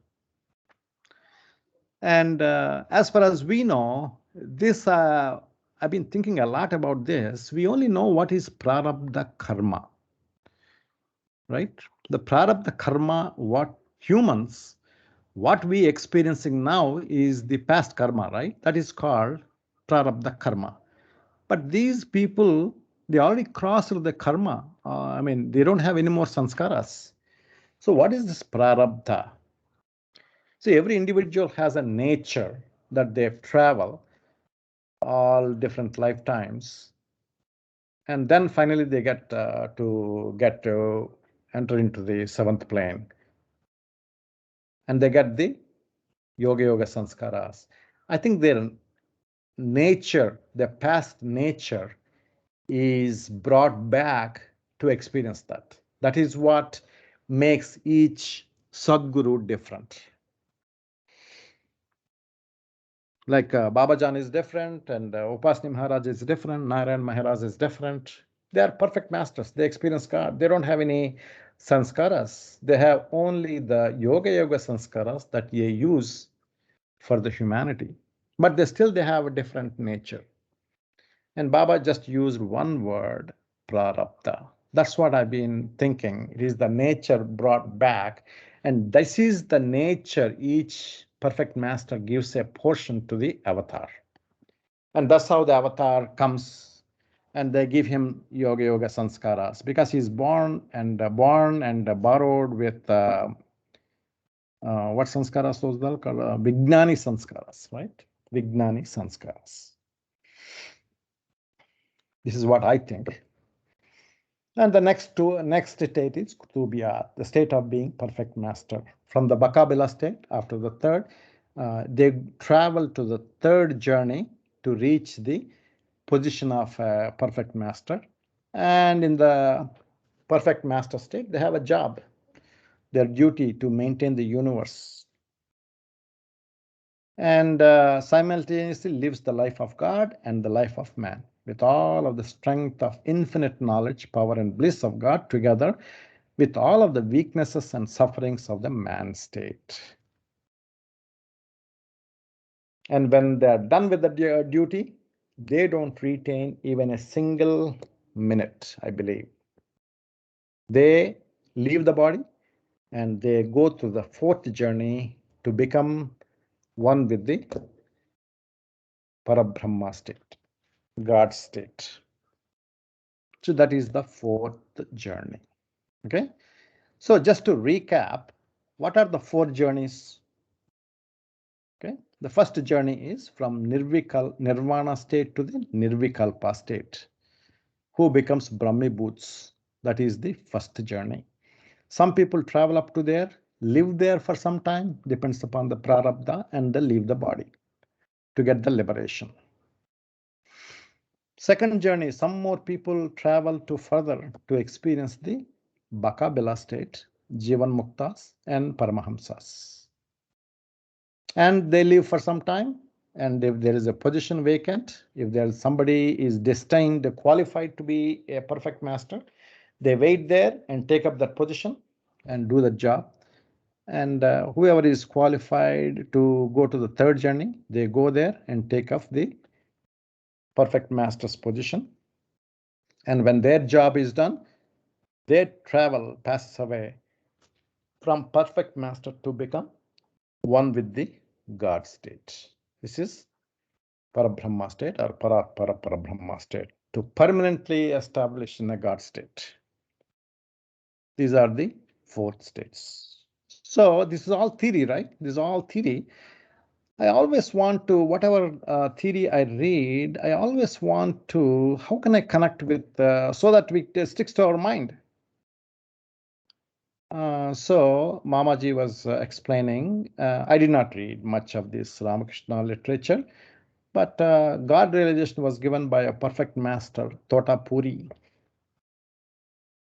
And as far as we know, this I've been thinking a lot about this. We only know what is prarabdha karma, right? The prarabdha karma, what humans, what we experiencing now is the past karma, right? That is called prarabdha karma. But these people, they already crossed the karma. I mean, they don't have any more sanskaras. So what is this prarabdha? See, every individual has a nature that they travel all different lifetimes, and then finally they get to enter into the seventh plane, and they get the yoga sanskaras. I think their nature, their past nature, is brought back to experience that. That is what makes each Sadguru different. Like Babajan is different, and Upasni Maharaj is different, Narayan Maharaj is different. They are perfect masters. They experience God. They don't have any sanskaras. They have only the yoga sanskaras that they use for the humanity. But they have a different nature. And Baba just used one word, prarabdha. That's what I've been thinking. It is the nature brought back. And this is the nature each perfect master gives a portion to the avatar. And that's how the avatar comes. And they give him yoga sanskaras because he's born and borrowed with what sanskaras those are called? Vijnani sanskaras, right? Vijnani sanskaras. This is what I think. And the next state is Kutubiyat, the state of being perfect master. From the Bakabila state, after the third, they travel to the third journey to reach the position of a perfect master. And in the perfect master state, they have a job, their duty to maintain the universe. And simultaneously lives the life of God and the life of man with all of the strength of infinite knowledge, power, and bliss of God together with all of the weaknesses and sufferings of the man state. And when they are done with the duty, they don't retain even a single minute, I believe. They leave the body and they go through the fourth journey to become one with the Parabrahma state, God state. So that is the fourth journey. Okay. So just to recap, what are the four journeys? Okay. The first journey is from Nirvana state to the Nirvikalpa state. Who becomes Brahmibhuts? That is the first journey. Some people travel up to there, live there for some time, depends upon the prarabdha, and they leave the body to get the liberation. Second journey, some more people travel to further to experience the Bakabila state, Jivan Muktas, and Paramahamsas. And they live for some time. And if there is a position vacant, if there is somebody is destined, qualified to be a perfect master, they wait there and take up that position and do the job. And whoever is qualified to go to the third journey, they go there and take up the perfect master's position. And when their job is done, their travel passes away from perfect master to become one with the God state. This is Parabrahma state or Parabrahma state, to permanently establish in a God state. These are the four states. So this is all theory, right? This is all theory. I always want to, whatever theory I read, I always want to, how can I connect with, so that it sticks to our mind. So Mamaji was explaining, I did not read much of this Ramakrishna literature, but God realization was given by a perfect master, Totapuri.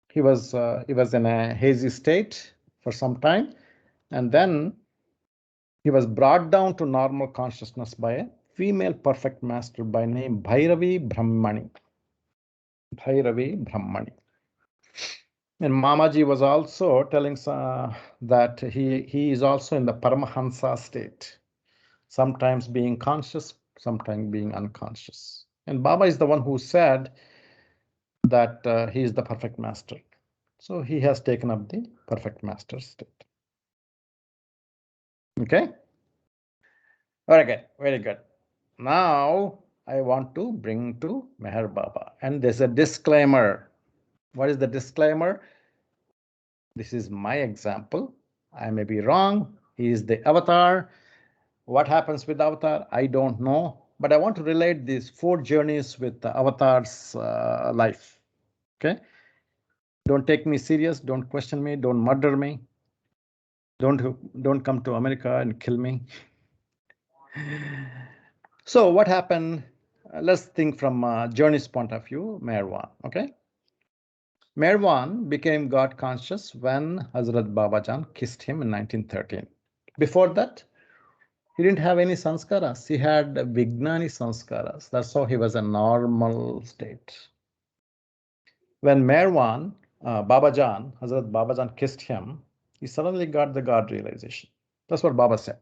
He was in a hazy state for some time, and then he was brought down to normal consciousness by a female perfect master by name Bhairavi Brahmani. Bhairavi Brahmani. And Mamaji was also telling that he is also in the Paramahansa state. sometimes being conscious, sometimes being unconscious. And Baba is the one who said that he is the perfect master. So he has taken up the perfect master state. Okay. Very good. Very good. Now I want to bring to Meher Baba. And there's a disclaimer. What is the disclaimer? This is my example. I may be wrong. He is the avatar. What happens with avatar? I don't know. But I want to relate these 4 journeys with the avatar's life. Okay. Don't take me serious. Don't question me. Don't murder me. Don't come to America and kill me. So what happened? Let's think from Journey's point of view, Meherwan. Okay. Meherwan became God conscious when Hazrat Babajan kissed him in 1913. Before that, he didn't have any sanskaras. He had Vijnani sanskaras. That's how he was a normal state. When Meherwan, Babajan, Hazrat Babajan kissed him, he suddenly got the God realization. That's what Baba said.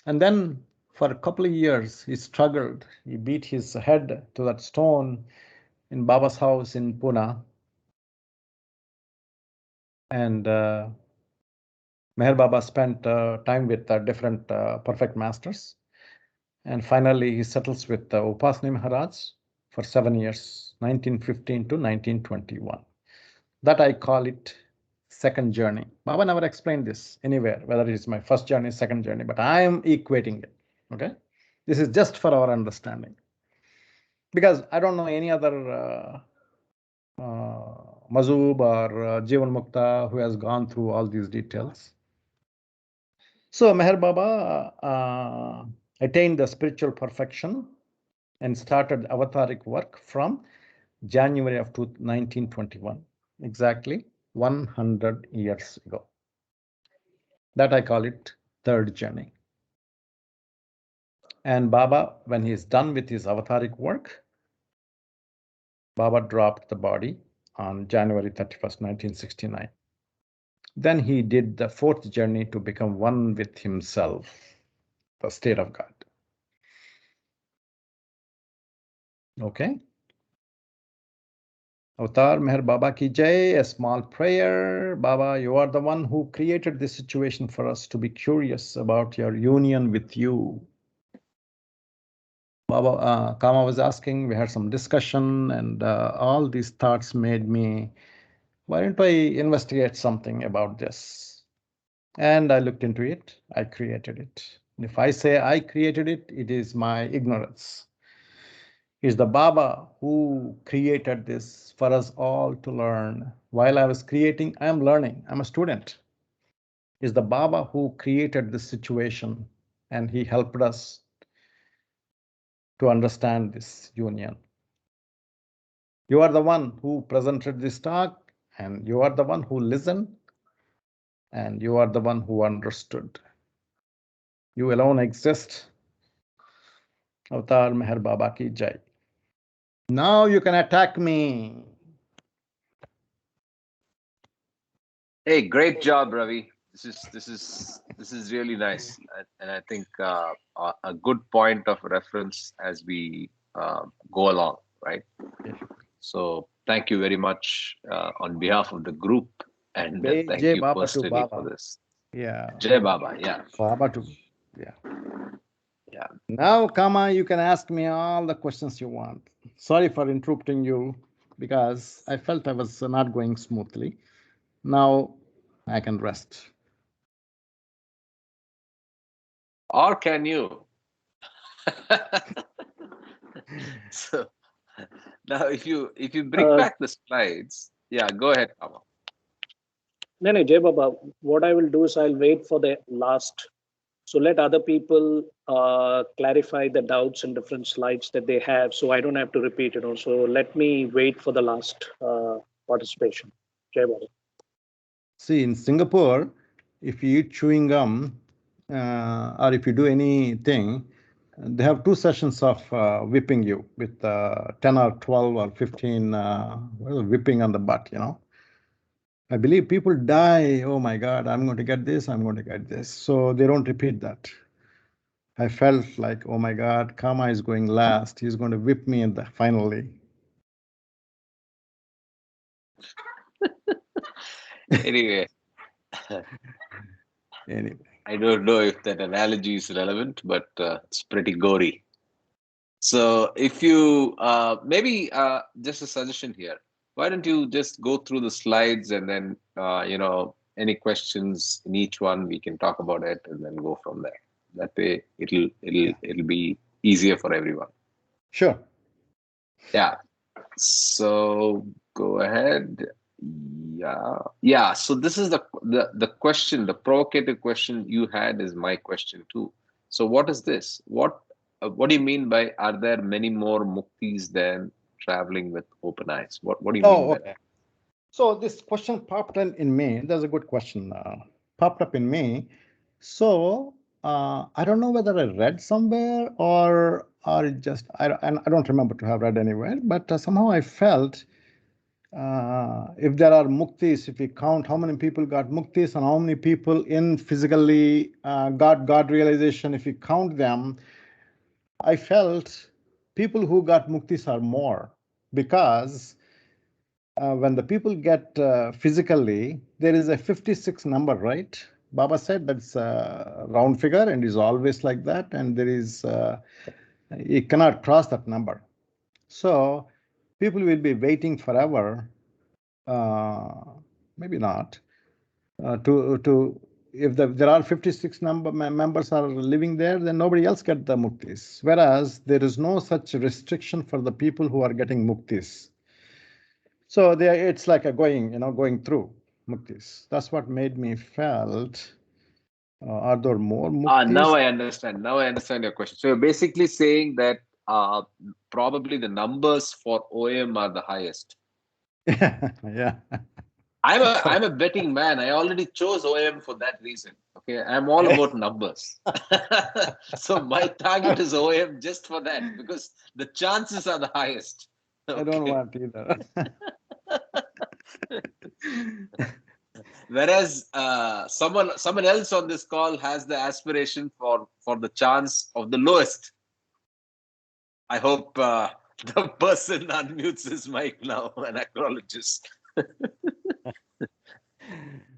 And then for a couple of years, he struggled. He beat his head to that stone in Baba's house in Pune. And Meher Baba spent time with different perfect masters. And finally, he settles with Upasni Maharaj for 7 years, 1915 to 1921. That I call it second journey. Baba never explained this anywhere, whether it is my first journey, second journey, but I am equating it. Okay. This is just for our understanding. Because I don't know any other Mazoob or Jivan Mukta who has gone through all these details. So Meher Baba attained the spiritual perfection and started avataric work from January of 1921, exactly 100 years ago. That I call it third journey. And Baba, when he is done with his avataric work, Baba dropped the body on January 31st, 1969. Then he did the fourth journey to become one with himself, the state of God. Okay. Avatar Meher Baba ki jai, a small prayer. Baba, you are the one who created this situation for us to be curious about your union with you. Baba, Kama was asking, we had some discussion, and all these thoughts made me, why don't I investigate something about this? And I looked into it, I created it. And if I say I created it, it is my ignorance. It's the Baba who created this for us all to learn. While I was creating, I am learning, I'm a student. It's the Baba who created this situation, and he helped us to understand this union. You are the one who presented this talk, and you are the one who listened, and you are the one who understood. You alone exist. Avatar Meher Baba ki jai. Now you can attack me. Hey, great job, Ravi. This is really nice, and I think a good point of reference as we go along, right? Yes. So thank you very much on behalf of the group, and thank Jai you Baba to personally for Baba. this. Yeah. Jai Baba, yeah, Baba to, yeah. yeah. Now, Kama, you can ask me all the questions you want. Sorry for interrupting you because I felt I was not going smoothly. Now I can rest. Or can you? So now, if you bring back the slides, yeah, go ahead, Kama. No, Jay Baba, what I will do is I'll wait for the last. So let other people clarify the doubts and different slides that they have. So I don't have to repeat it. So let me wait for the last participation. Jay Baba. See, in Singapore, if you eat chewing gum or if you do anything, they have 2 sessions of whipping you with 10 or 12 or 15 whipping on the butt, you know. I believe people die. Oh my God, I'm going to get this, I'm going to get this. So they don't repeat that. I felt like, oh my God, Kama is going last. He's going to whip me in the finally. Anyway, Anyway. I don't know if that analogy is relevant, but it's pretty gory. So if you maybe just a suggestion here, why don't you just go through the slides and then any questions in each one we can talk about it and then go from there. That way it'll be easier for everyone. Sure. Yeah. So go ahead. Yeah. So this is the question, the provocative question you had is my question too. So what is this? What do you mean by are there many more muktis than traveling with open eyes? What do you mean Oh, by okay. that? So this question popped in me. That's a good question. Popped up in me. So I don't know whether I read somewhere or it just and I don't remember to have read anywhere. But somehow I felt if there are muktis, if we count how many people got muktis and how many people in physically got God realization, if we count them, I felt people who got muktis are more because when the people get physically, there is a 56 number, right? Baba said that's a round figure and is always like that, and there is you cannot cross that number. So people will be waiting forever, maybe not, to if there are 56 members are living there, then nobody else get the muktis. Whereas there is no such restriction for the people who are getting muktis. So it's like a going through muktis. That's what made me felt. Are there more Now muktis? I understand. Now I understand your question. So you're basically saying that probably the numbers for OM are the highest. Yeah. I'm a betting man. I already chose OM for that reason. Okay, I'm all about numbers. So my target is OM just for that because the chances are the highest. Okay. I don't want either. Whereas someone else on this call has the aspiration for the chance of the lowest. I hope the person unmutes his mic now and acknowledges.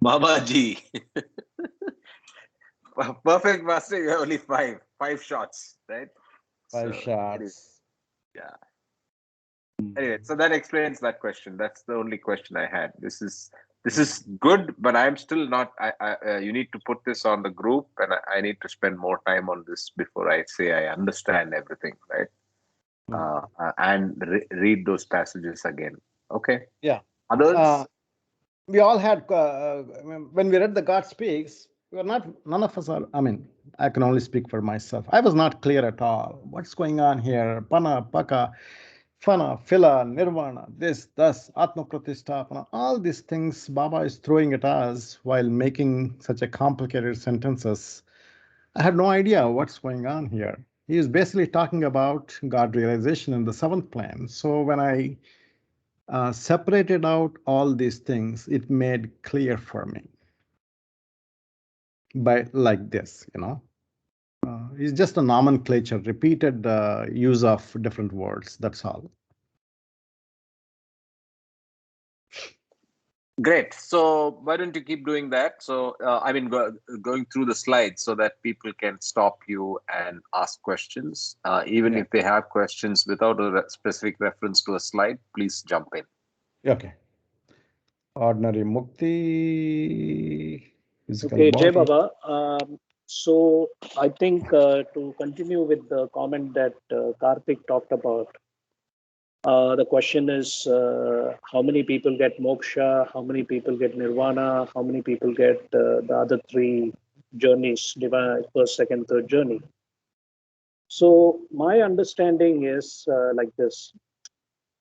Mamaji. Perfect, master. You have only five shots, right? 5 shots. Yeah. Anyway, so that explains that question. That's the only question I had. This is good, but I'm still not. You need to put this on the group, and I need to spend more time on this before I say I understand everything, right? And read those passages again. Okay. Yeah. Others. We all had when we read the God Speaks. We were not. None of us are. I mean, I can only speak for myself. I was not clear at all. What's going on here? Pana, paka, fana, phila, nirvana, this, thus, atma pratistapana, all these things Baba is throwing at us while making such a complicated sentences. I had no idea what's going on here. He is basically talking about God realization in the seventh plan. So when I separated out all these things, it made clear for me by like this, it's just a nomenclature, repeated use of different words. That's all. Great. So why don't you keep doing that? So going through the slides so that people can stop you and ask questions. Even if they have questions without a specific reference to a slide, please jump in. Okay. Ordinary mukti, physical Okay, Jai body. Baba. So I think to continue with the comment that Karthik talked about, the question is how many people get moksha, how many people get nirvana, how many people get the other three journeys, divine, first, second, third journey. So my understanding is like this.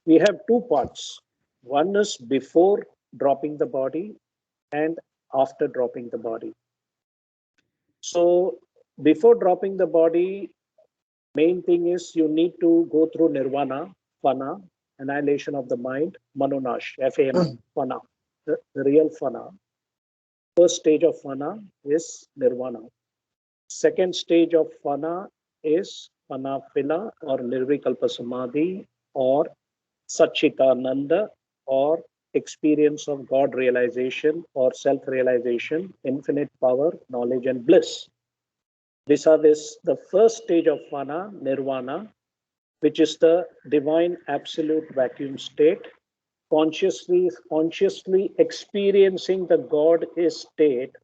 We have two parts. One is before dropping the body and after dropping the body. So before dropping the body, main thing is you need to go through nirvana, fana, annihilation of the mind, manonash, FANA, fana, the real fana. First stage of fana is nirvana. Second stage of fana is panafila or nirvikalpa samadhi or Satchitananda or experience of God realization or self realization, infinite power, knowledge, and bliss. Vis-a-vis the first stage of fana, nirvana, which is the divine absolute vacuum state, consciously experiencing the God is state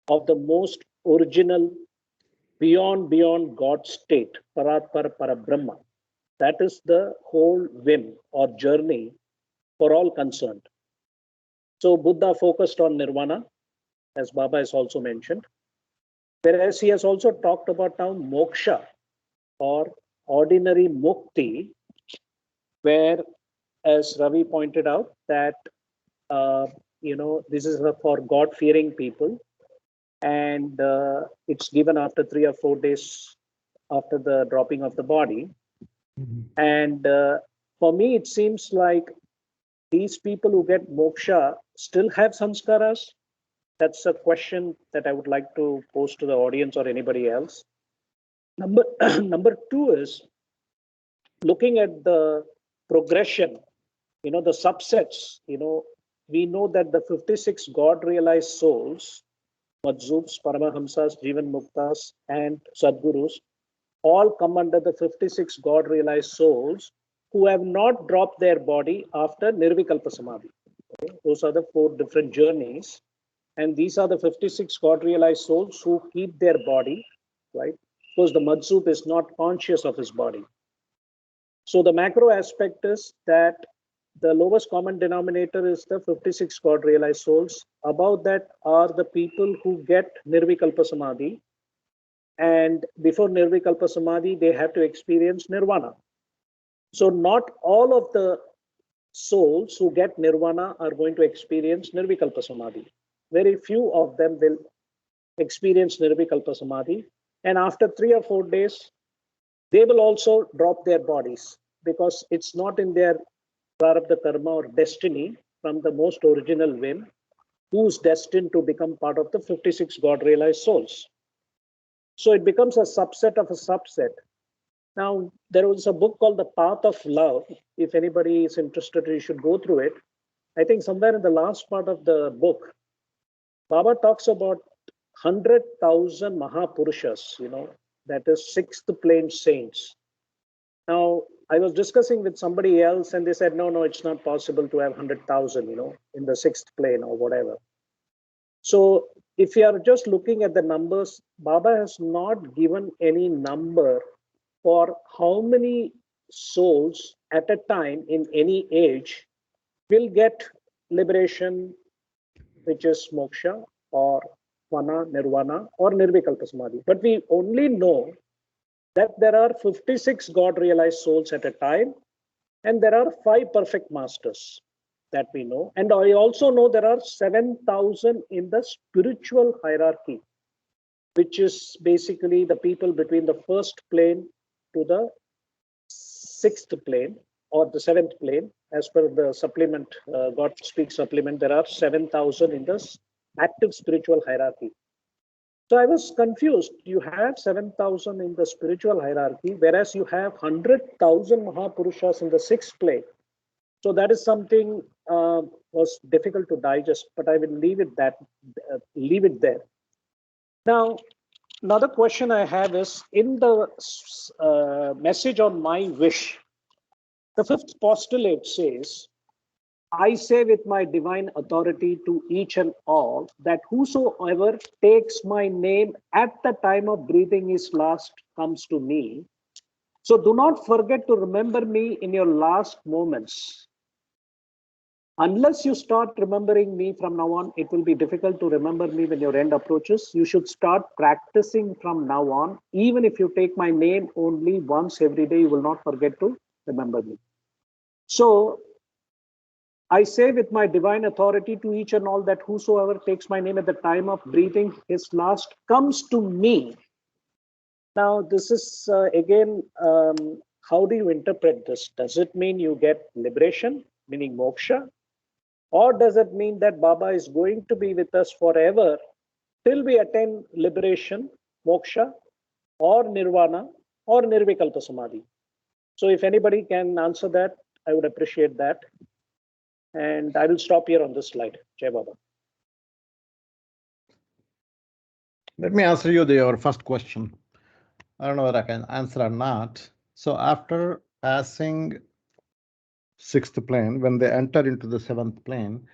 of the most original, beyond God state, Paratpar Parabrahma. That is the whole whim or journey for all concerned. So Buddha focused on nirvana, as Baba has also mentioned, whereas he has also talked about now moksha or ordinary mukti, where, as Ravi pointed out, that this is for God-fearing people, and it's given after 3 or 4 days after the dropping of the body. And for me, it seems like these people who get moksha still have samskaras. That's a question that I would like to pose to the audience or anybody else. Number number two is looking at the progression, the subsets. We know that the 56 God realized souls, Majzups, Paramahamsas, Jivan Muktas, and Sadgurus, all come under the 56 God realized souls who have not dropped their body after Nirvikalpa Samadhi. Okay? Those are the 4 different journeys. And these are the 56 God realized souls who keep their body, right? Because the Majzup is not conscious of his body. So the macro aspect is that the lowest common denominator is the 56 God realized souls. Above that are the people who get Nirvikalpa Samadhi. And before Nirvikalpa Samadhi, they have to experience Nirvana. So not all of the souls who get Nirvana are going to experience Nirvikalpa Samadhi. Very few of them will experience Nirvikalpa Samadhi. And after 3 or 4 days, they will also drop their bodies because it's not in their prarabdha karma or destiny from the most original whim who's destined to become part of the 56 God realized souls. So it becomes a subset of a subset. Now, there was a book called The Path of Love. If anybody is interested, you should go through it. I think somewhere in the last part of the book, Baba talks about 100,000 Mahapurushas, that is sixth plane saints. Now, I was discussing with somebody else and they said, no, it's not possible to have 100,000, in the sixth plane or whatever. So if you are just looking at the numbers, Baba has not given any number for how many souls at a time in any age will get liberation, which is moksha or vana, nirvana or nirvikalpa samadhi. But we only know that there are 56 God realized souls at a time, and there are 5 perfect masters that we know. And I also know there are 7,000 in the spiritual hierarchy, which is basically the people between the first plane to the sixth plane or the seventh plane. As per the supplement, God Speaks supplement, there are 7,000 in the active spiritual hierarchy. So I was confused. You have 7,000 in the spiritual hierarchy, whereas you have 100,000 Mahapurushas in the sixth plane. So that is something was difficult to digest, but I will leave it there. Now, another question I have is in the message on my wish, the 5th postulate says, I say with my divine authority to each and all that whosoever takes my name at the time of breathing his last comes to me. So do not forget to remember me in your last moments. Unless you start remembering me from now on, it will be difficult to remember me when your end approaches. You should start practicing from now on. Even if you take my name only once every day, you will not forget to remember me. So I say with my divine authority to each and all that whosoever takes my name at the time of breathing his last comes to me. Now, this is again, how do you interpret this? Does it mean you get liberation, meaning moksha? Or does it mean that Baba is going to be with us forever till we attain liberation, moksha or nirvana or nirvikalpa samadhi? So if anybody can answer that, I would appreciate that. And I will stop here on this slide. Jai Baba. Let me answer your first question. I don't know whether I can answer or not. So after passing sixth plane, when they enter into the seventh plane,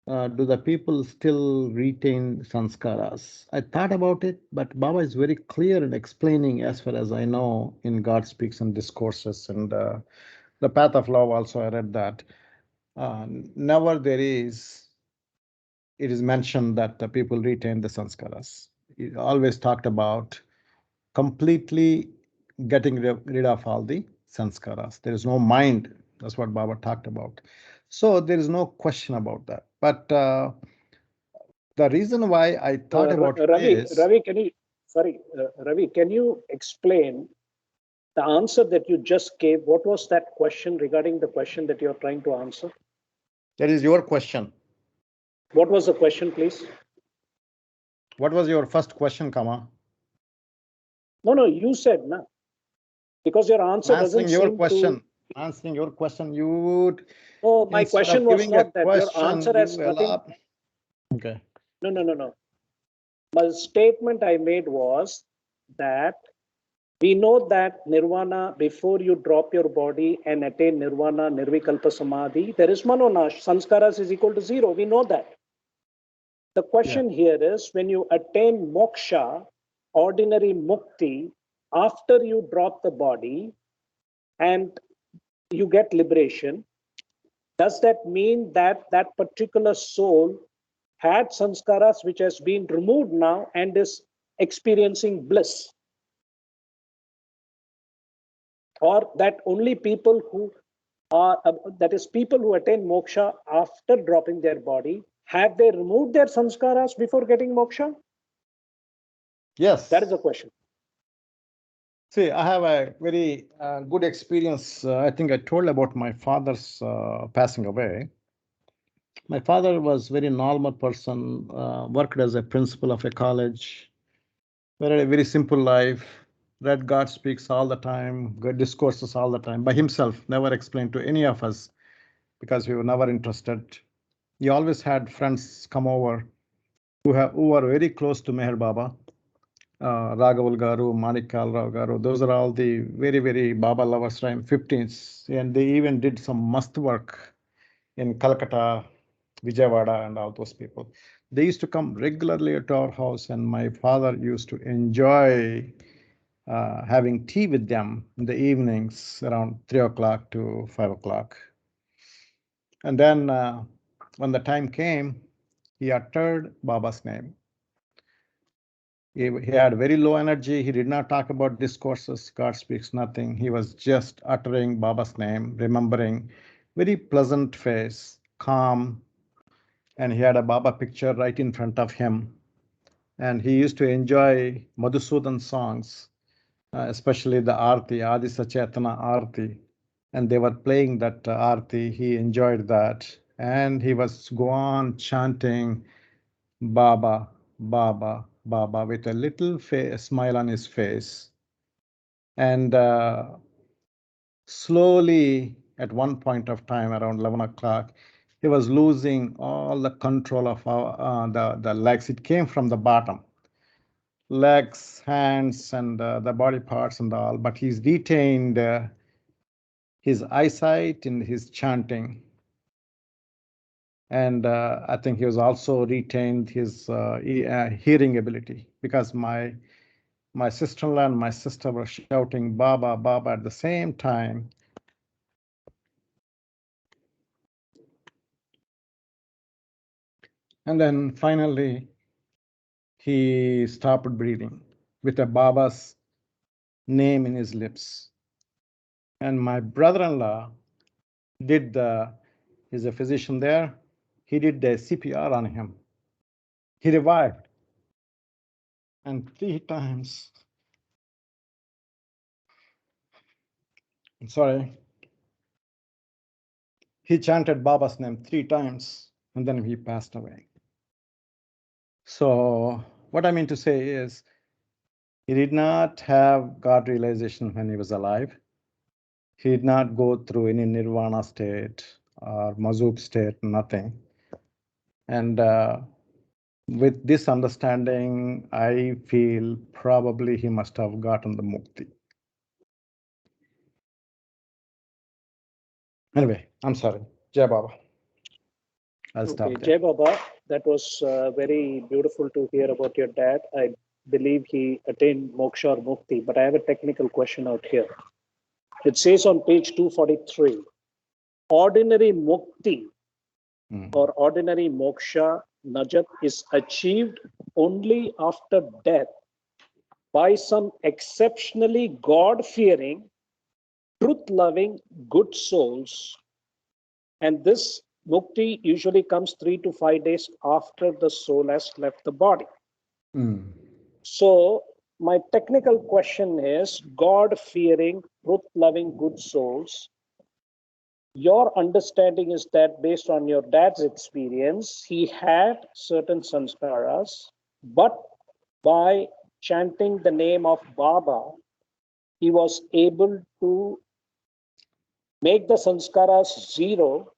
do the people still retain sanskaras? I thought about it, but Baba is very clear in explaining, as far as I know, in God Speaks and Discourses and the Path of Love. Also, I read that. Never it is mentioned that the people retain the sanskaras. It always talked about completely getting rid of all the sanskaras. There is no mind. That's what Baba talked about. So there is no question about that. But the reason why I thought about Ravi, can you, Ravi, can you explain the answer that you just gave? What was that question regarding the question that you're trying to answer? That is your question. What was the question, please? What was your first question, Kama? No, you said no. Because your answer doesn't seem to... Answering your question, you would... No, my question was not that. Your answer has nothing... Okay. No. The statement I made was that we know that nirvana, before you drop your body and attain nirvana, nirvikalpa samadhi, there is manonash. Sanskaras is equal to 0. We know that. The question here is, when you attain moksha, ordinary mukti, after you drop the body and you get liberation, does that mean that that particular soul had sanskaras which has been removed now and is experiencing bliss? Or that only people who are, that is, people who attain moksha after dropping their body, have they removed their sanskaras before getting moksha? Yes. That is the question. See, I have a very good experience. I think I told about my father's passing away. My father was a very normal person, worked as a principal of a college, very, very simple life, read God Speaks all the time, good discourses all the time, by himself, never explained to any of us because we were never interested. He always had friends come over who were very close to Meher Baba. Raghaval Garu, Manikal Rao Garu, those are all the very, very Baba lovers, right? 15s. And they even did some must work in Calcutta, Vijayawada, and all those people. They used to come regularly to our house, and my father used to enjoy having tea with them in the evenings around 3 o'clock to 5 o'clock. And then when the time came, he uttered Baba's name. He had very low energy. He did not talk about discourses. God Speaks, nothing. He was just uttering Baba's name, remembering. Very pleasant face, calm. And he had a Baba picture right in front of him. And he used to enjoy Madhusudan songs, especially the Aarti, Adi Sachetana Aarti. And they were playing that Aarti. He enjoyed that. And he was go on chanting Baba, Baba, Baba with a little smile on his face. And slowly, at one point of time, around 11 o'clock, he was losing all the control of the legs. It came from the bottom. Legs, hands, and the body parts and all. But he's retained his eyesight and his chanting. And I think he was also retained his hearing ability, because my sister-in-law and my sister were shouting Baba, Baba at the same time. And then finally, he stopped breathing with a Baba's name in his lips. And my brother-in-law did he's a physician there, he did the CPR on him. He revived. And 3 times, sorry, he chanted Baba's name 3 times, and then he passed away. So what I mean to say is, He did not have God realization when he was alive. He did not go through any nirvana state or mazub state, nothing. And with this understanding, I feel probably he must have gotten the mukti. Anyway, I'm sorry. Jai Baba. I'll stop Okay, there. Jai Baba, that was very beautiful to hear about your dad. I believe he attained moksha or mukti, but I have a technical question out here. It says on page 243, ordinary mukti or ordinary moksha, najat, is achieved only after death by some exceptionally God-fearing, truth-loving, good souls. And this mukti usually comes 3 to 5 days after the soul has left the body. So my technical question is, God-fearing, truth-loving, good souls, your understanding is that based on your dad's experience, he had certain sanskaras, but by chanting the name of Baba, he was able to make the sanskaras zero,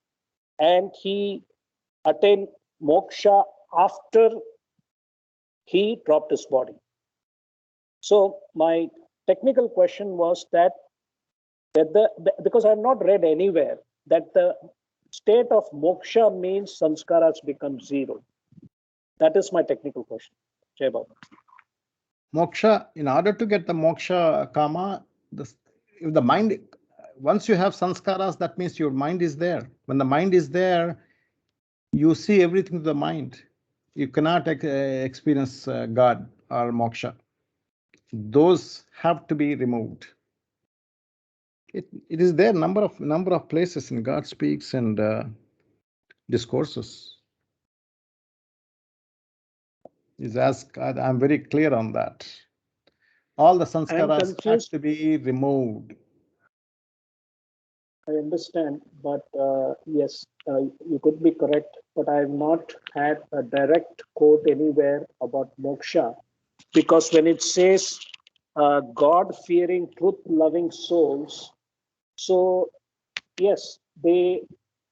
and he attained moksha after he dropped his body. So my technical question was that because I have not read anywhere that the state of moksha means sanskaras become zero. That is my technical question. Jai Baba. Moksha, in order to get the moksha kama, if the mind, once you have sanskaras, that means your mind is there. When the mind is there, you see everything to the mind. You cannot experience God or moksha. Those have to be removed. It is there number of places in God speaks and discourses. Is asked. I'm very clear on that. All the sanskaras have to be removed. I understand, but yes, you could be correct, but I have not had a direct quote anywhere about moksha, because when it says God-fearing, truth-loving souls, so yes, they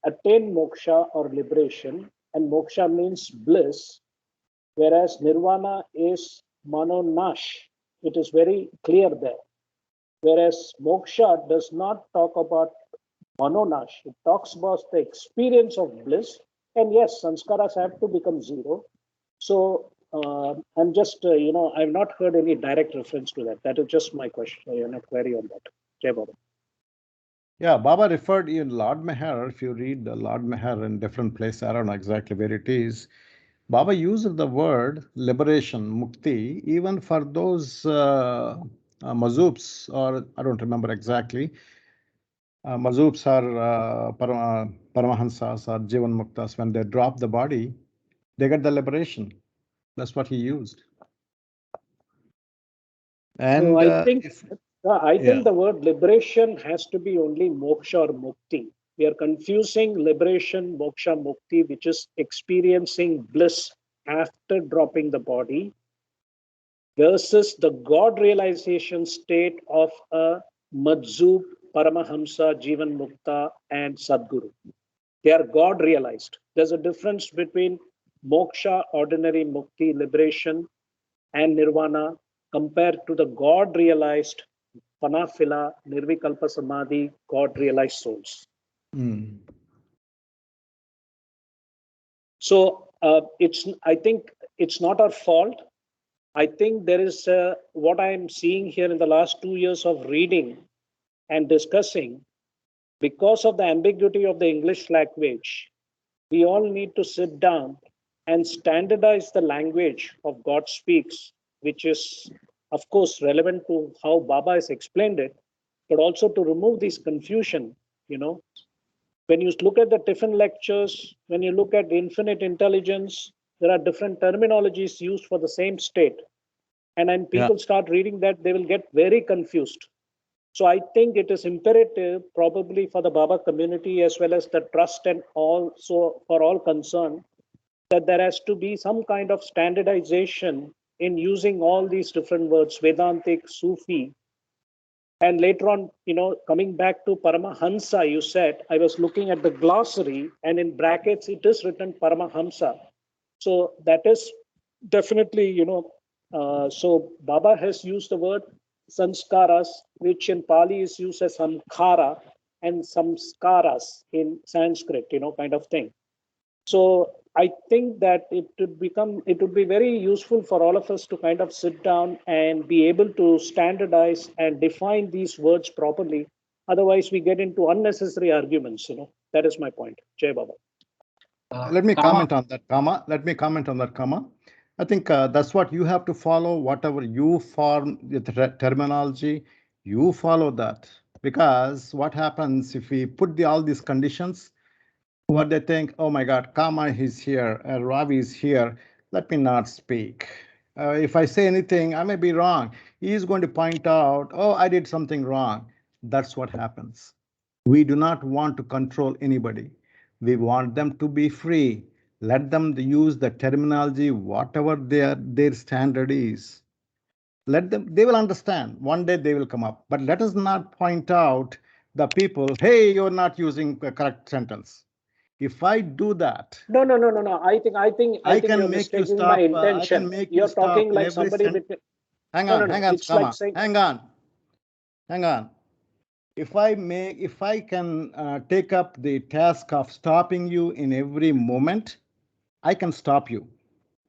attain moksha or liberation, and moksha means bliss, whereas nirvana is manonash. It is very clear there. Whereas moksha does not talk about manonash. It talks about the experience of bliss. And yes, sanskaras have to become zero. So I'm just, I've not heard any direct reference to that. That is just my question, query on that. Jai Baba. Yeah, Baba referred in Lord Meher. If you read the Lord Meher in different places, I don't know exactly where it is. Baba used the word liberation, mukti, even for those mazoops, or I don't remember exactly. Mazoops are paramahansas or jivan muktas. When they drop the body, they get the liberation. That's what he used. And no, I think the word liberation has to be only moksha or mukti. We are confusing liberation, moksha, mukti, which is experiencing bliss after dropping the body, versus the God realization state of a Majzub, Paramahamsa, Jivan Mukta, and Sadguru. They are God realized. There's a difference between moksha, ordinary mukti, liberation, and nirvana compared to the God realized Panafila, Nirvikalpa Samadhi, God realized souls. So I think it's not our fault. I think there is what I'm seeing here in the last 2 years of reading and discussing, because of the ambiguity of the English language, we all need to sit down and standardize the language of God speaks, which is, of course, relevant to how Baba has explained it, but also to remove this confusion. When you look at the different lectures, when you look at infinite intelligence, there are different terminologies used for the same state. And when people start reading that, they will get very confused. So I think it is imperative, probably for the Baba community as well as the trust and also for all concerned, that there has to be some kind of standardization in using all these different words, Vedantic, Sufi, and later on, coming back to Paramahansa, you said, I was looking at the glossary and in brackets, it is written Paramahamsa. So that is definitely, so Baba has used the word sanskaras, which in Pali is used as samkhara and samskaras in Sanskrit, kind of thing. So I think that it would be very useful for all of us to kind of sit down and be able to standardize and define these words properly. Otherwise, we get into unnecessary arguments. That is my point. Jai Baba. Let me comment on that, Kama. Let me comment on that, Kama. I think that's what you have to follow. Whatever you form with terminology, you follow that. Because what happens if we put all these conditions? What they think, oh my God, Kama is here, Ravi is here, let me not speak. If I say anything, I may be wrong. He is going to point out, oh, I did something wrong. That's what happens. We do not want to control anybody. We want them to be free. Let them use the terminology, whatever their standard is. Let them, they will understand. One day they will come up. But let us not point out the people, hey, you're not using the correct sentence. If I do that, no. I think can you're make you mistaking my stop. I intention. can make you You're stop talking in like every somebody sentence. between. Hang No, on, hang on, it's like Kama. saying. Hang on. If I can take up the task of stopping you in every moment, I can stop you.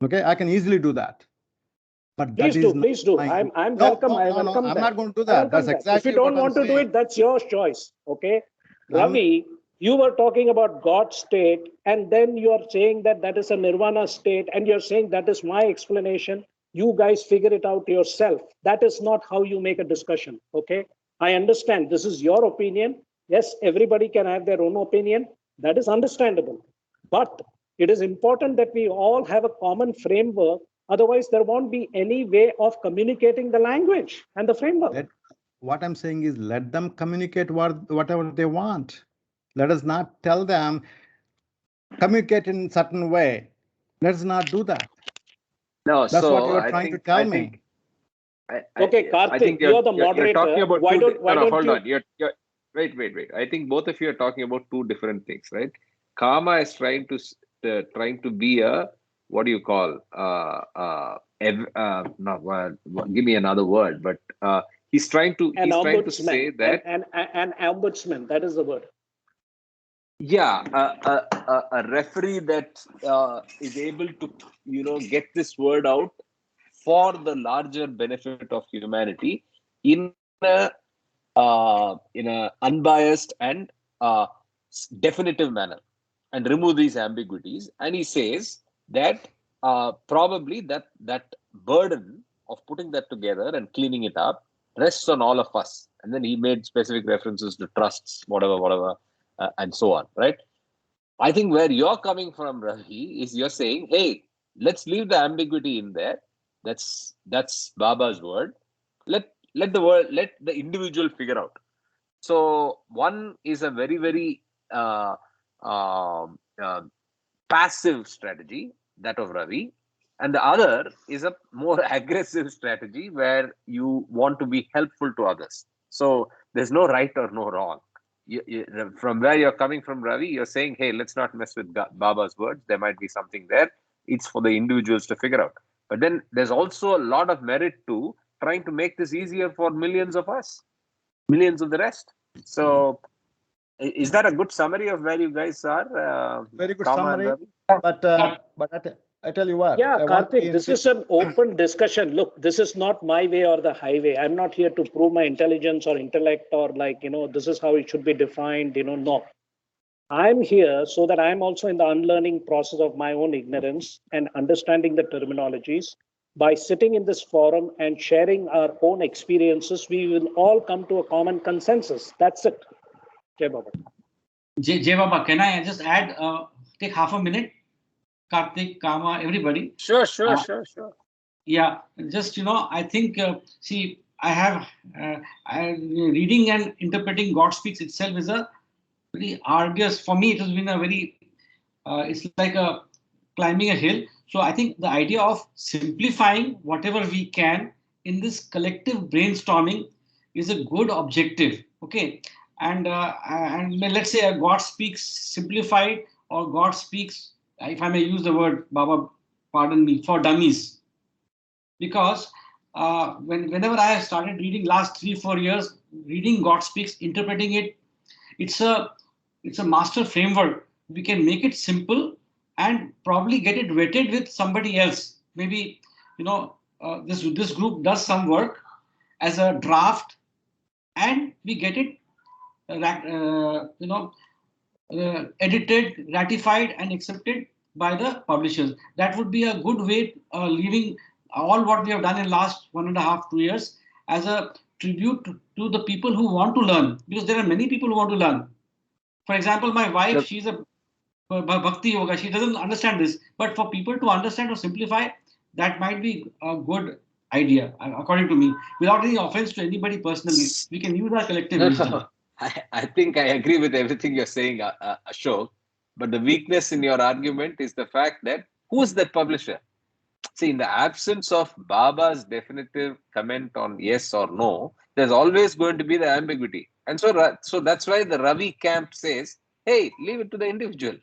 Okay, I can easily do that. But that is not Please do. my. I'm No, welcome. no, I no, no. welcome I'm that. not going to do I that. That's welcome that. If you exactly don't what I'm want to do saying. it, that's your choice. Okay. I'm, Ravi, you were talking about God's state, and then you are saying that that is a nirvana state, and you're saying that is my explanation. You guys figure it out yourself. That is not how you make a discussion. Okay. I understand this is your opinion. Yes, everybody can have their own opinion. That is understandable. But it is important that we all have a common framework. Otherwise, there won't be any way of communicating the language and the framework. what I'm saying is let them communicate whatever they want. Let us not tell them communicate in certain way. Let's not do that. No, That's what so you are trying to tell I me. think Okay, I Karthik, think you're the you're talking moderator. about Why two. don't No, why no, don't hold you? on. You're wait. I think both of you are talking about two different things, right? Karma is trying to be a, what do you call, not give me another word, but he's trying to An say ombudsman, that, an ombudsman. That is the word. yeah, a referee that is able to get this word out for the larger benefit of humanity in a unbiased and definitive manner, and remove these ambiguities. And he says that probably that burden of putting that together and cleaning it up rests on all of us. And then he made specific references to trusts, whatever, and so on, right? I think where you're coming from, Ravi, is you're saying, hey, let's leave the ambiguity in there. That's Baba's word. Let the individual figure out. So one is a very, very passive strategy, that of Ravi, and the other is a more aggressive strategy where you want to be helpful to others. So there's no right or no wrong. From where you're coming from, Ravi, you're saying, hey, let's not mess with Baba's words. There might be something there. It's for the individuals to figure out. But then there's also a lot of merit to trying to make this easier for millions of us, millions of the rest. So is that a good summary of where you guys are? Very good Kama and summary. Ravi? But I tell you what, Yeah, I want to be Karthik, in this is an open discussion. Look, this is not my way or the highway. I'm not here to prove my intelligence or intellect or this is how it should be defined. No. I'm here so that I'm also in the unlearning process of my own ignorance and understanding the terminologies. By sitting in this forum and sharing our own experiences, we will all come to a common consensus. That's it. Jai Baba. Jai Baba, can I just add, take half a minute? Karthik, Kama, everybody. Sure. Yeah, just, I think, see, reading and interpreting God Speaks itself is a very arduous, for me, it has been a very, it's like a climbing a hill. So I think the idea of simplifying whatever we can in this collective brainstorming is a good objective. Okay, and let's say a God speaks simplified or God speaks, if I may use the word, Baba, pardon me, for dummies, because whenever I have started reading last 3-4 years, reading God speaks, interpreting it, it's a master framework. We can make it simple and probably get it vetted with somebody else. Maybe this group does some work as a draft, and we get it edited, ratified, and accepted by the publishers. That would be a good way, leaving all what we have done in last 1.5-2 years as a tribute to the people who want to learn, because there are many people who want to learn. For example, my wife, she's a bhakti yoga. She doesn't understand this, but for people to understand or simplify, that might be a good idea, according to me. Without any offense to anybody personally, we can use our collective wisdom. I think I agree with everything you're saying, Ashok. But the weakness in your argument is the fact that who is that publisher? See, in the absence of Baba's definitive comment on yes or no, there's always going to be the ambiguity. And so that's why the Ravi camp says, hey, leave it to the individual.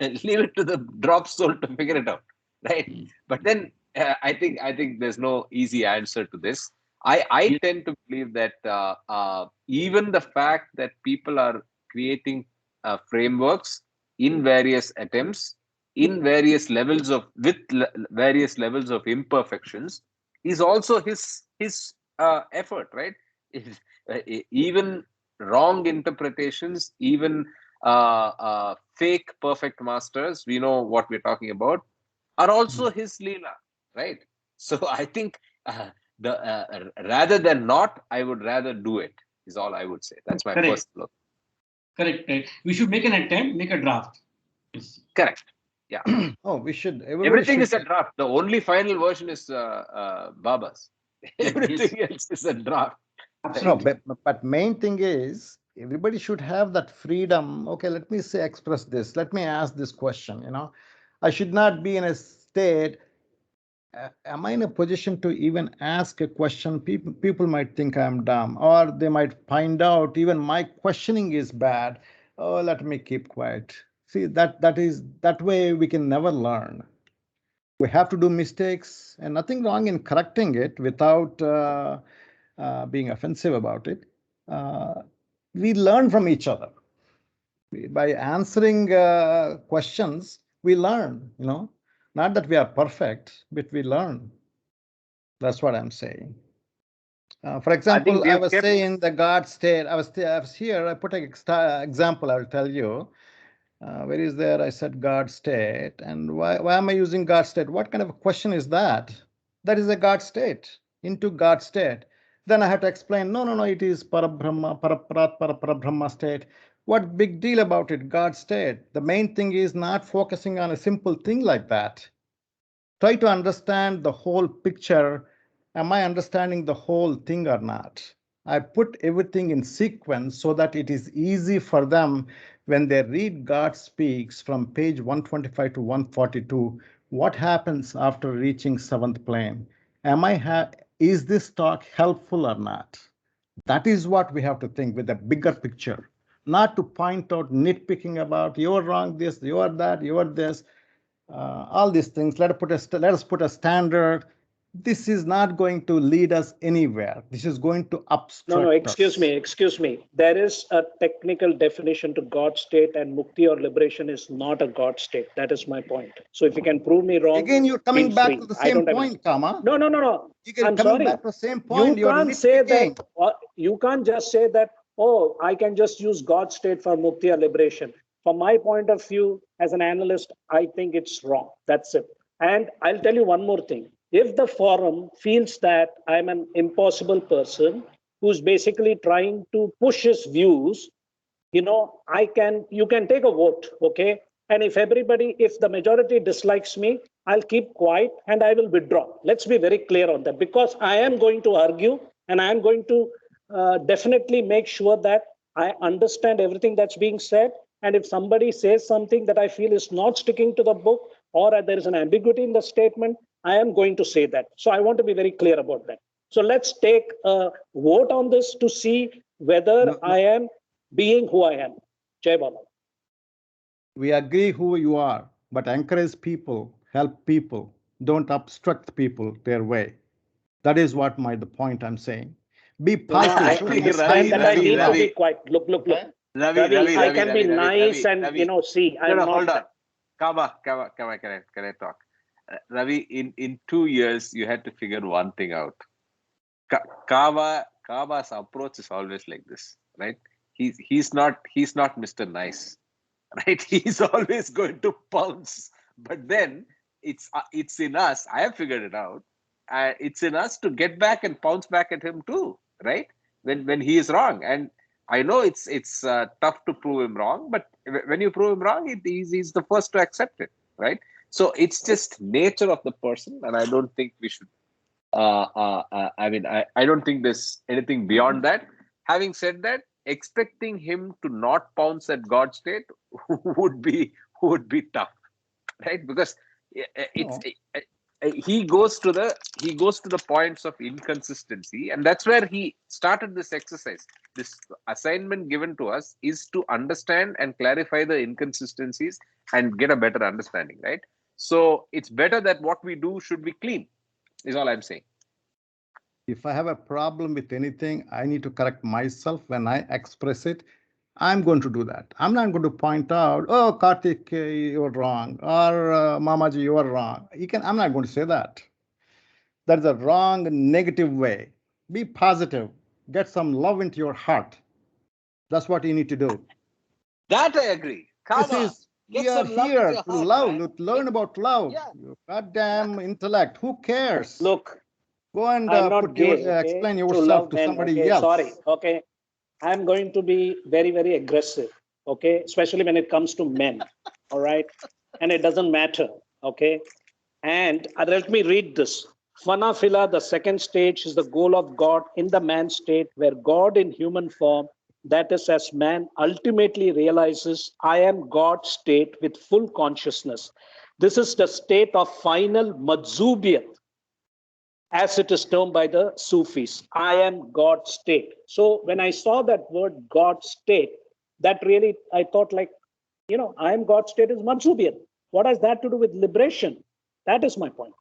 Leave it to the drop soul to figure it out. Right? But then I think there's no easy answer to this. I tend to believe that even the fact that people are creating frameworks in various attempts, in various levels of various levels of imperfections, is also his effort, right? Even wrong interpretations, even fake perfect masters, we know what we're talking about, are also his leela, right? So I think rather than not, I would rather do it, is all I would say. That's my Correct. personal. Correct. We should make an attempt, make a draft. Correct. Yeah. Oh, we should. Everything is a draft. The only final version is Baba's. Everything else is a draft. No, but main thing is everybody should have that freedom. Okay, let me say express this. Let me ask this question. I should not be in a state. Am I in a position to even ask a question? People might think I'm dumb, or they might find out even my questioning is bad. Oh, let me keep quiet. See, that way we can never learn. We have to do mistakes, and nothing wrong in correcting it without being offensive about it. We learn from each other. By answering questions, we learn, not that we are perfect, but we learn. That's what I'm saying. For example, I was saying the God state. I was here. I put an example. I'll tell you. Where is there? I said God state. And why am I using God state? What kind of a question is that? That is a God state, into God state. Then I had to explain, no, it is Parabrahma, Parabrahma state. What big deal about it? God state. The main thing is not focusing on a simple thing like that. Try to understand the whole picture. Am I understanding the whole thing or not? I put everything in sequence so that it is easy for them when they read God Speaks from page 125 to 142. What happens after reaching seventh plane? Is this talk helpful or not? That is what we have to think with a bigger picture, not to point out nitpicking about you're wrong this, you're that, you're this. All these things. Let us put a standard. This is not going to lead us anywhere. This is going to obstruct. No, excuse me. There is a technical definition to God state, and mukti or liberation is not a God state. That is my point. So if you can prove me wrong, again, you're coming back to the same point, Kama. No. I'm coming back to the same point. You can't say that. You can't just say that. Oh, I can just use God state for mukti or liberation. From my point of view, as an analyst, I think it's wrong. That's it. And I'll tell you one more thing. If the forum feels that I'm an impossible person who's basically trying to push his views, you can take a vote, okay? And if the majority dislikes me, I'll keep quiet and I will withdraw. Let's be very clear on that, because I am going to argue and I am going to definitely make sure that I understand everything that's being said. And if somebody says something that I feel is not sticking to the book, or there is an ambiguity in the statement, I am going to say that. So I want to be very clear about that. So let's take a vote on this to see whether I am being who I am. Jai Baba. We agree who you are, but encourage people, help people, don't obstruct people their way. That is what the point I'm saying. Be positive. I understand that I need to be quiet. Look. Ravi, I can be nice and, see, I'm not. Hold on. Kama, can I talk? Ravi, in 2 years, you had to figure one thing out. Kama's approach is always like this, right? He's not Mr. Nice, right? He's always going to pounce. But then it's in us. I have figured it out. It's in us to get back and pounce back at him too, right? When he is wrong, and I know it's tough to prove him wrong, but when you prove him wrong, he's the first to accept it, right? So it's just nature of the person, and I don't think we should. I don't think there's anything beyond that. Having said that, expecting him to not pounce at God's state would be tough, right? Because he goes to the points of inconsistency, and that's where he started this exercise. This assignment given to us is to understand and clarify the inconsistencies and get a better understanding, right? So it's better that what we do should be clean, is all I'm saying. If I have a problem with anything, I need to correct myself when I express it. I'm going to do that. I'm not going to point out, oh, Karthik, you're wrong, or Mamaji, you are wrong. I'm not going to say that. That is a wrong, negative way. Be positive. Get some love into your heart. That's what you need to do. That I agree. We are here to love, to learn about love. Yeah. Your goddamn intellect. Who cares? Look, go and explain yourself to somebody else. Sorry. Okay. I'm going to be very, very aggressive. Okay. Especially when it comes to men. All right. And it doesn't matter. Okay. And let me read this. Phanafila, the second stage, is the goal of God in the man state, where God in human form, that is, as man, ultimately realizes, I am God's state with full consciousness. This is the state of final Madzubiyat, as it is termed by the Sufis. I am God's state. So when I saw that word God's state, that really, I thought like, I am God's state is Madzubiyat. What has that to do with liberation? That is my point.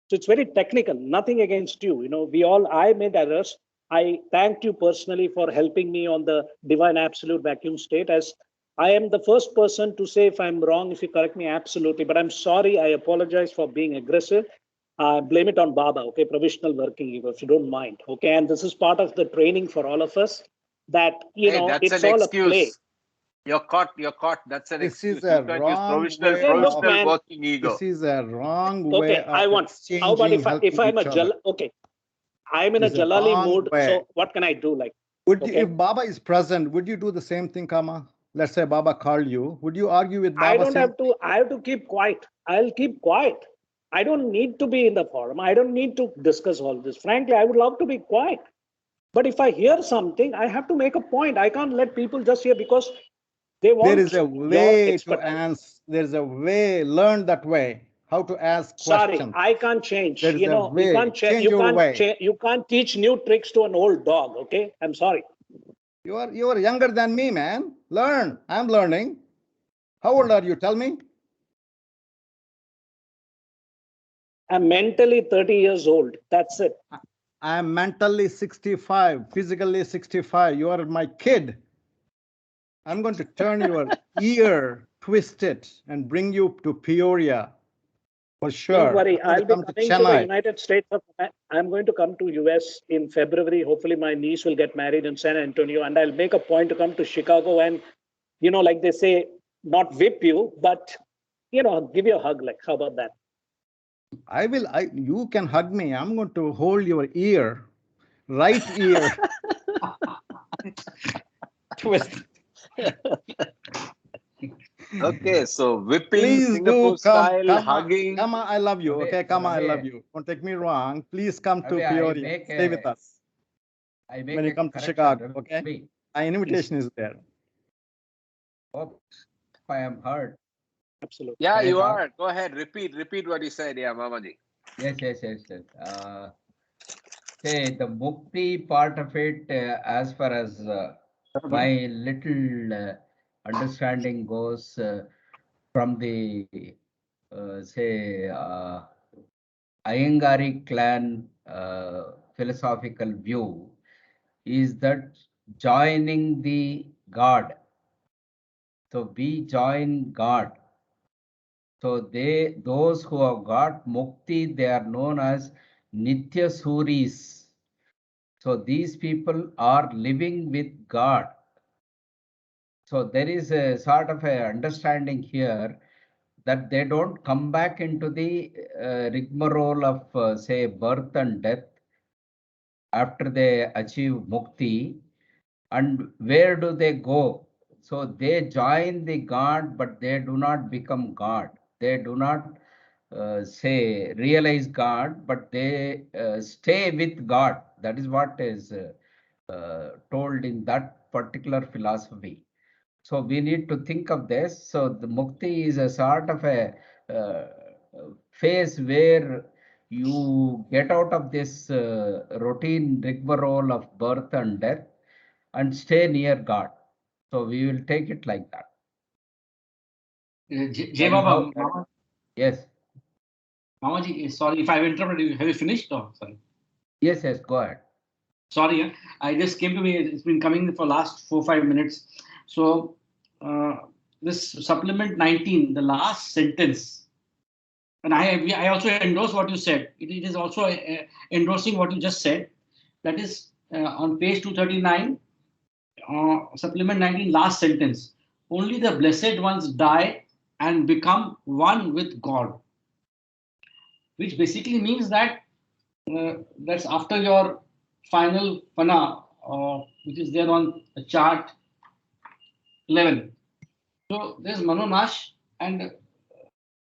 So it's very technical, nothing against you. I made errors. I thanked you personally for helping me on the divine absolute vacuum state, as I am the first person to say if I'm wrong, if you correct me, absolutely. But I'm sorry, I apologize for being aggressive. Blame it on Baba, okay, provisional working ego, if you don't mind, okay? And this is part of the training for all of us, that, it's all excuse. A play. You're caught. That's an excuse. This is a wrong provisional working ego. This is a wrong way of how about if I'm okay, I'm in a Jalali mood, so what can I do? Like, if Baba is present, would you do the same thing, Kama? Let's say Baba called you. Would you argue with Baba? I have to keep quiet. I'll keep quiet. I don't need to be in the forum. I don't need to discuss all this. Frankly, I would love to be quiet. But if I hear something, I have to make a point. I can't let people just hear because they want. There is a way to answer. There's a way. Learn that way. How to ask questions. Sorry, I can't change. There's a way. You can't teach new tricks to an old dog. Okay, I'm sorry. You are younger than me, man. Learn. I'm learning. How old are you? Tell me. I'm mentally 30 years old. That's it. I'm mentally 65, physically 65. You are my kid. I'm going to turn your ear, twist it, and bring you to Peoria. For sure. Don't worry. I'll be coming to the United States. I'm going to come to US in February. Hopefully my niece will get married in San Antonio, and I'll make a point to come to Chicago and, like they say, not whip you, but, give you a hug. Like, how about that? You can hug me. I'm going to hold your ear, right ear. Twist. Okay, so whipping, please Singapore style, hugging. Kama, I love you. Okay, Kama, I love you. Don't take me wrong. Please come to Peoria. Stay with us. When you come to Chicago, okay? My invitation is there. Oops, I am hurt. Absolutely. Yeah, Can I you talk? are. Go ahead. Repeat what you said. Yeah, Mamaji. Yes. Say the mukti part of it, as far as my little understanding goes, from the say Ayengari clan philosophical view, is that joining the God. So we join God. So those who have got mukti, they are known as Nitya Suris. So these people are living with God. So there is a sort of a understanding here that they don't come back into the rigmarole of say birth and death after they achieve mukti. And where do they go? So they join the God, but they do not become God. They do not say realize God, but they stay with God. That is what is told in that particular philosophy. So we need to think of this. So the mukti is a sort of a phase where you get out of this routine rigmarole of birth and death and stay near God. So we will take it like that. Jai Baba, Mama, Yes. Mamaji, sorry if I've interrupted you. Have you finished? Oh, sorry. Yes, go ahead. Sorry, I just came to me. It's been coming for last 4-5 minutes. So this supplement 19, the last sentence, and I also endorse what you said. It is also endorsing what you just said. That is on page 239, supplement 19, last sentence. Only the blessed ones die and become one with God, which basically means that that's after your final pana, which is there on the chart 11. So there's Manonash, and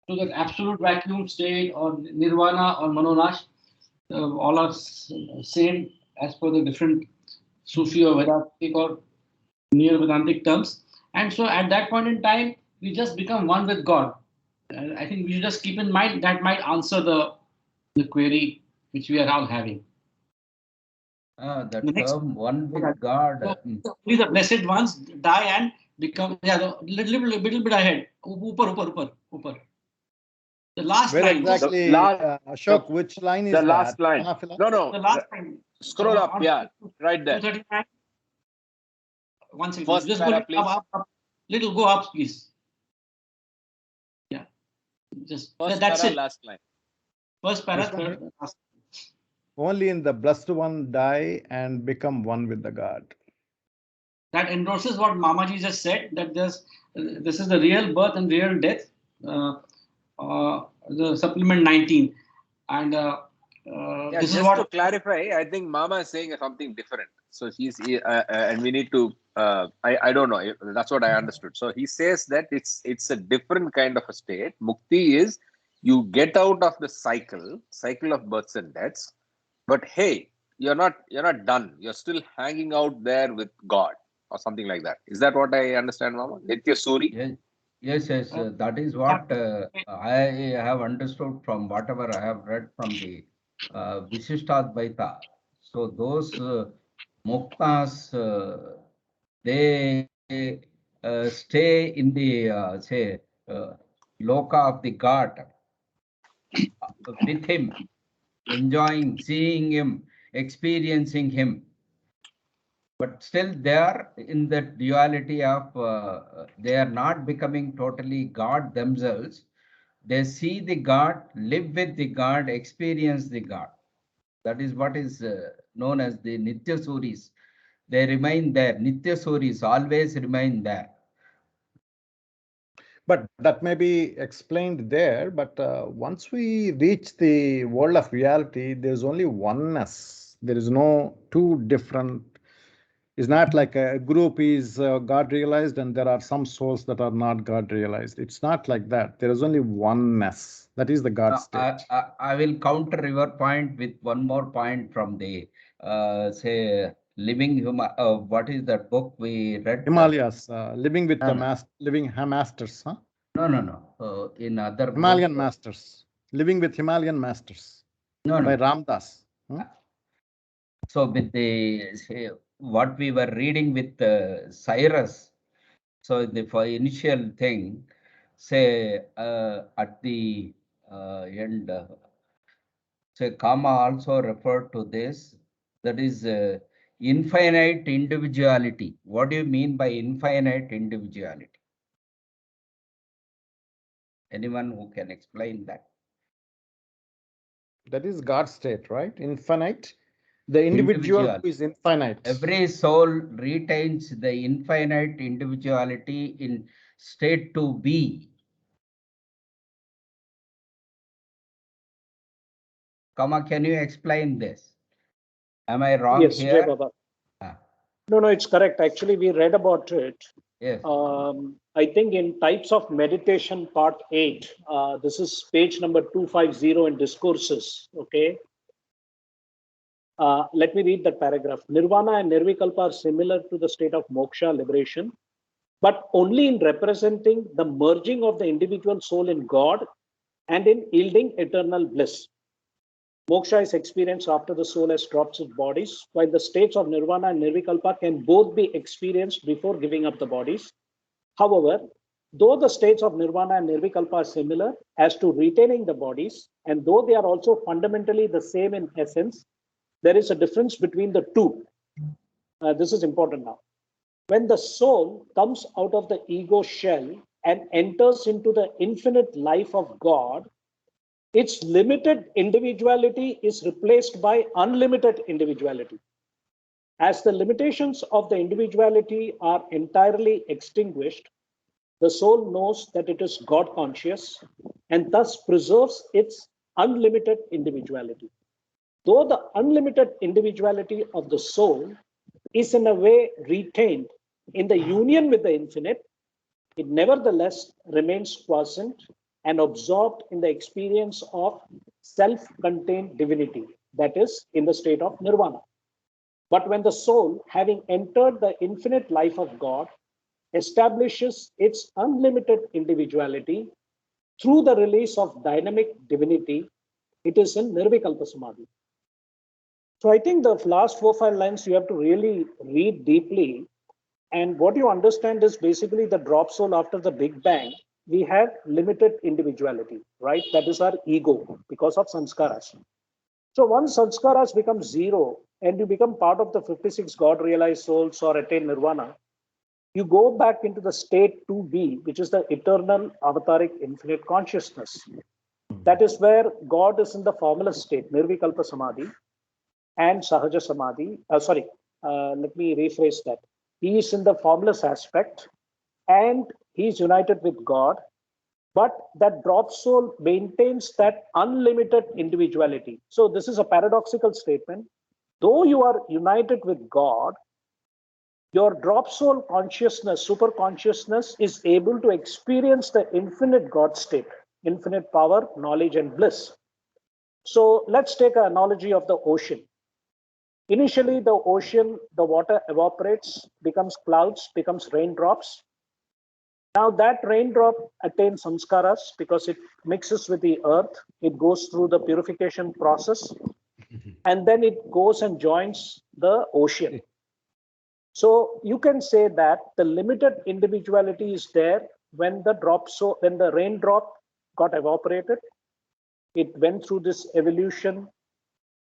to that absolute vacuum state or nirvana or Manonash, all are same as per the different Sufi or Vedantic or near Vedantic terms. And so at that point in time, we just become one with God. I think we should just keep in mind that might answer the query which we are now having. The The next, term one with God. only the blessed ones die and become, yeah, little bit ahead. Upar. The last Where line. The exactly, last, Ashok, which line the is that? last line. Anafila? No. The last line. Scroll up. On Yeah, right there. 239. One second. First Just go para, please. up. Little go up, please. Yeah. Just First that's para, it. last line. First para, This one here? third. Last. Only in the blessed one die and become one with the God. That endorses what Mamaji just said. That this is the real birth and real death. The supplement 19, and Yeah, this is just to what. clarify, I think Mama is saying something different. So and we need to. I don't know. That's what I understood. So he says that it's a different kind of a state. Mukti is you get out of the cycle of births and deaths. But hey, you're not done. You're still hanging out there with God or something like that. Is that what I understand, Mama? Nitya Suri? Yes. That is what I have understood from whatever I have read from the Vishishtadvaita. So those muktas, they stay in the say loka of the God with him, enjoying, seeing him, experiencing him. But still they are in the duality of they are not becoming totally God themselves. They see the God, live with the God, experience the God. That is what is known as the Nitya Suris. They remain there. Nitya Suris always remain there. But that may be explained there. But once we reach the world of reality, there's only oneness. There is no two different. It's not like a group is God realized and there are some souls that are not God realized. It's not like that. There is only oneness. That is the God state. I will counter your point with one more point from the say living human. What is that book we read? Himalayas, living with the living masters, huh? No. In other book, Himalayan Masters, Living with Himalayan Masters by Ramdas. So with the what we were reading with Cyrus, so the for initial thing, say at the end, say Kama also referred to this. That is infinite individuality. What do you mean by infinite individuality? Anyone who can explain that? That is God's state, right? Infinite. The individual who is infinite. Every soul retains the infinite individuality in state to be. Kama, can you explain this? Am I wrong Yes, Jai here? Baba. No, it's correct. Actually, we read about it. Yes. I think in Types of Meditation, Part 8, this is page number 250 in Discourses. Okay. Let me read that paragraph. Nirvana and Nirvikalpa are similar to the state of moksha, liberation, but only in representing the merging of the individual soul in God and in yielding eternal bliss. Moksha is experienced after the soul has dropped its bodies, while the states of nirvana and nirvikalpa can both be experienced before giving up the bodies. However, though the states of nirvana and nirvikalpa are similar as to retaining the bodies, and though they are also fundamentally the same in essence, there is a difference between the two. This is important now. When the soul comes out of the ego shell and enters into the infinite life of God, its limited individuality is replaced by unlimited individuality. As the limitations of the individuality are entirely extinguished, the soul knows that it is God conscious and thus preserves its unlimited individuality. Though the unlimited individuality of the soul is in a way retained in the union with the infinite, it nevertheless remains quiescent and absorbed in the experience of self-contained divinity, that is, in the state of nirvana. But when the soul, having entered the infinite life of God, establishes its unlimited individuality through the release of dynamic divinity, it is in Nirvikalpa Samadhi. So I think the last 4-5 lines you have to really read deeply. And what you understand is basically the drop soul after the Big Bang, we had limited individuality, right? That is our ego because of sanskaras. So once sanskaras become zero and you become part of the 56 God realized souls or attain nirvana, you go back into the state 2B, which is the eternal avataric infinite consciousness. That is where God is in the formless state, nirvikalpa samadhi and sahaja samadhi. Let me rephrase that. He is in the formless aspect and he is united with God, but that drop soul maintains that unlimited individuality. So this is a paradoxical statement. Though you are united with God, your drop soul consciousness, super consciousness, is able to experience the infinite God state, infinite power, knowledge, and bliss. So let's take an analogy of the ocean. Initially, the ocean, the water evaporates, becomes clouds, becomes raindrops. Now that raindrop attains samskaras because it mixes with the earth. It goes through the purification process and then it goes and joins the ocean. So you can say that the limited individuality is there when the raindrop got evaporated. It went through this evolution,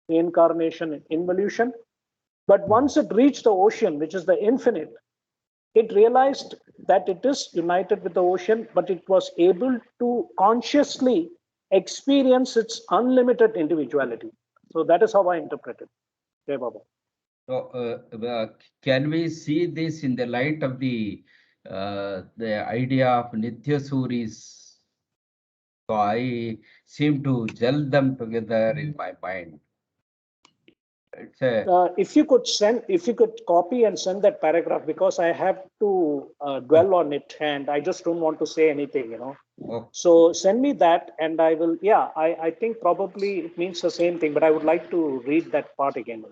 reincarnation, and involution. But once it reached the ocean, which is the infinite, it realized that it is united with the ocean, but it was able to consciously experience its unlimited individuality. So that is how I interpret it. Jai Baba. So, can we see this in the light of the idea of Nitya Suris? So I seem to gel them together in my mind. It's a If you could copy and send that paragraph, because I have to dwell on it and I just don't want to say anything. oh, So send me that and I will, I think probably it means the same thing, but I would like to read that part again.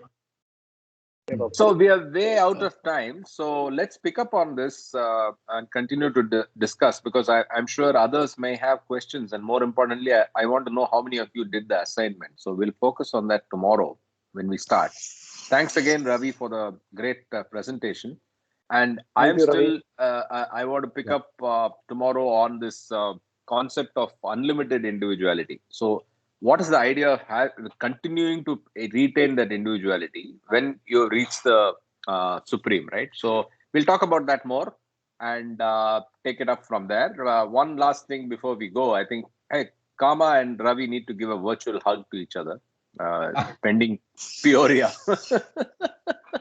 So we are way out of time. So let's pick up on this and continue to discuss, because I'm sure others may have questions. And more importantly, I want to know how many of you did the assignment. So we'll focus on that tomorrow when we start. Thanks again, Ravi, for the great presentation. And I am still, I want to pick up tomorrow on this concept of unlimited individuality. So what is the idea of continuing to retain that individuality when you reach the supreme, right? So we'll talk about that more and take it up from there. One last thing before we go, I think, hey, Kama and Ravi need to give a virtual hug to each other, pending Peoria.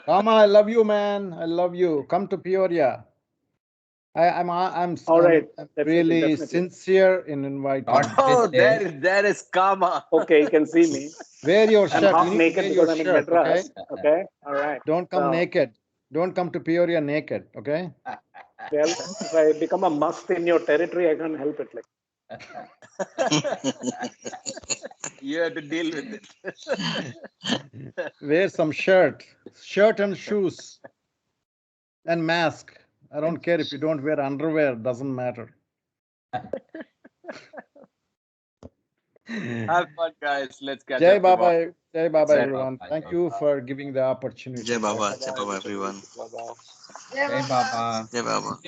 Kama, I love you, man. I love you. Come to Peoria. I'm All right. I'm Definitely, really definitely. sincere in inviting. God Oh, bless there is Kama. Okay, you can see me. Wear your I'm shirt. half You need to naked wear because your I'm in shirt, okay? Madras. Okay. All right. Don't come So, naked. Don't come to Peoria naked, okay? well, if I become a must in your territory, I can't help it. Like, You have to deal with it. Wear some shirt and shoes and mask. I don't care if you don't wear underwear, doesn't matter. Have fun, guys. Let's catch Jai up tomorrow. Baba, Jai Baba, Jai everyone. Baba, Thank Jai you Baba. for giving the opportunity. Jai Baba, everyone. Jai Baba. Jai Baba.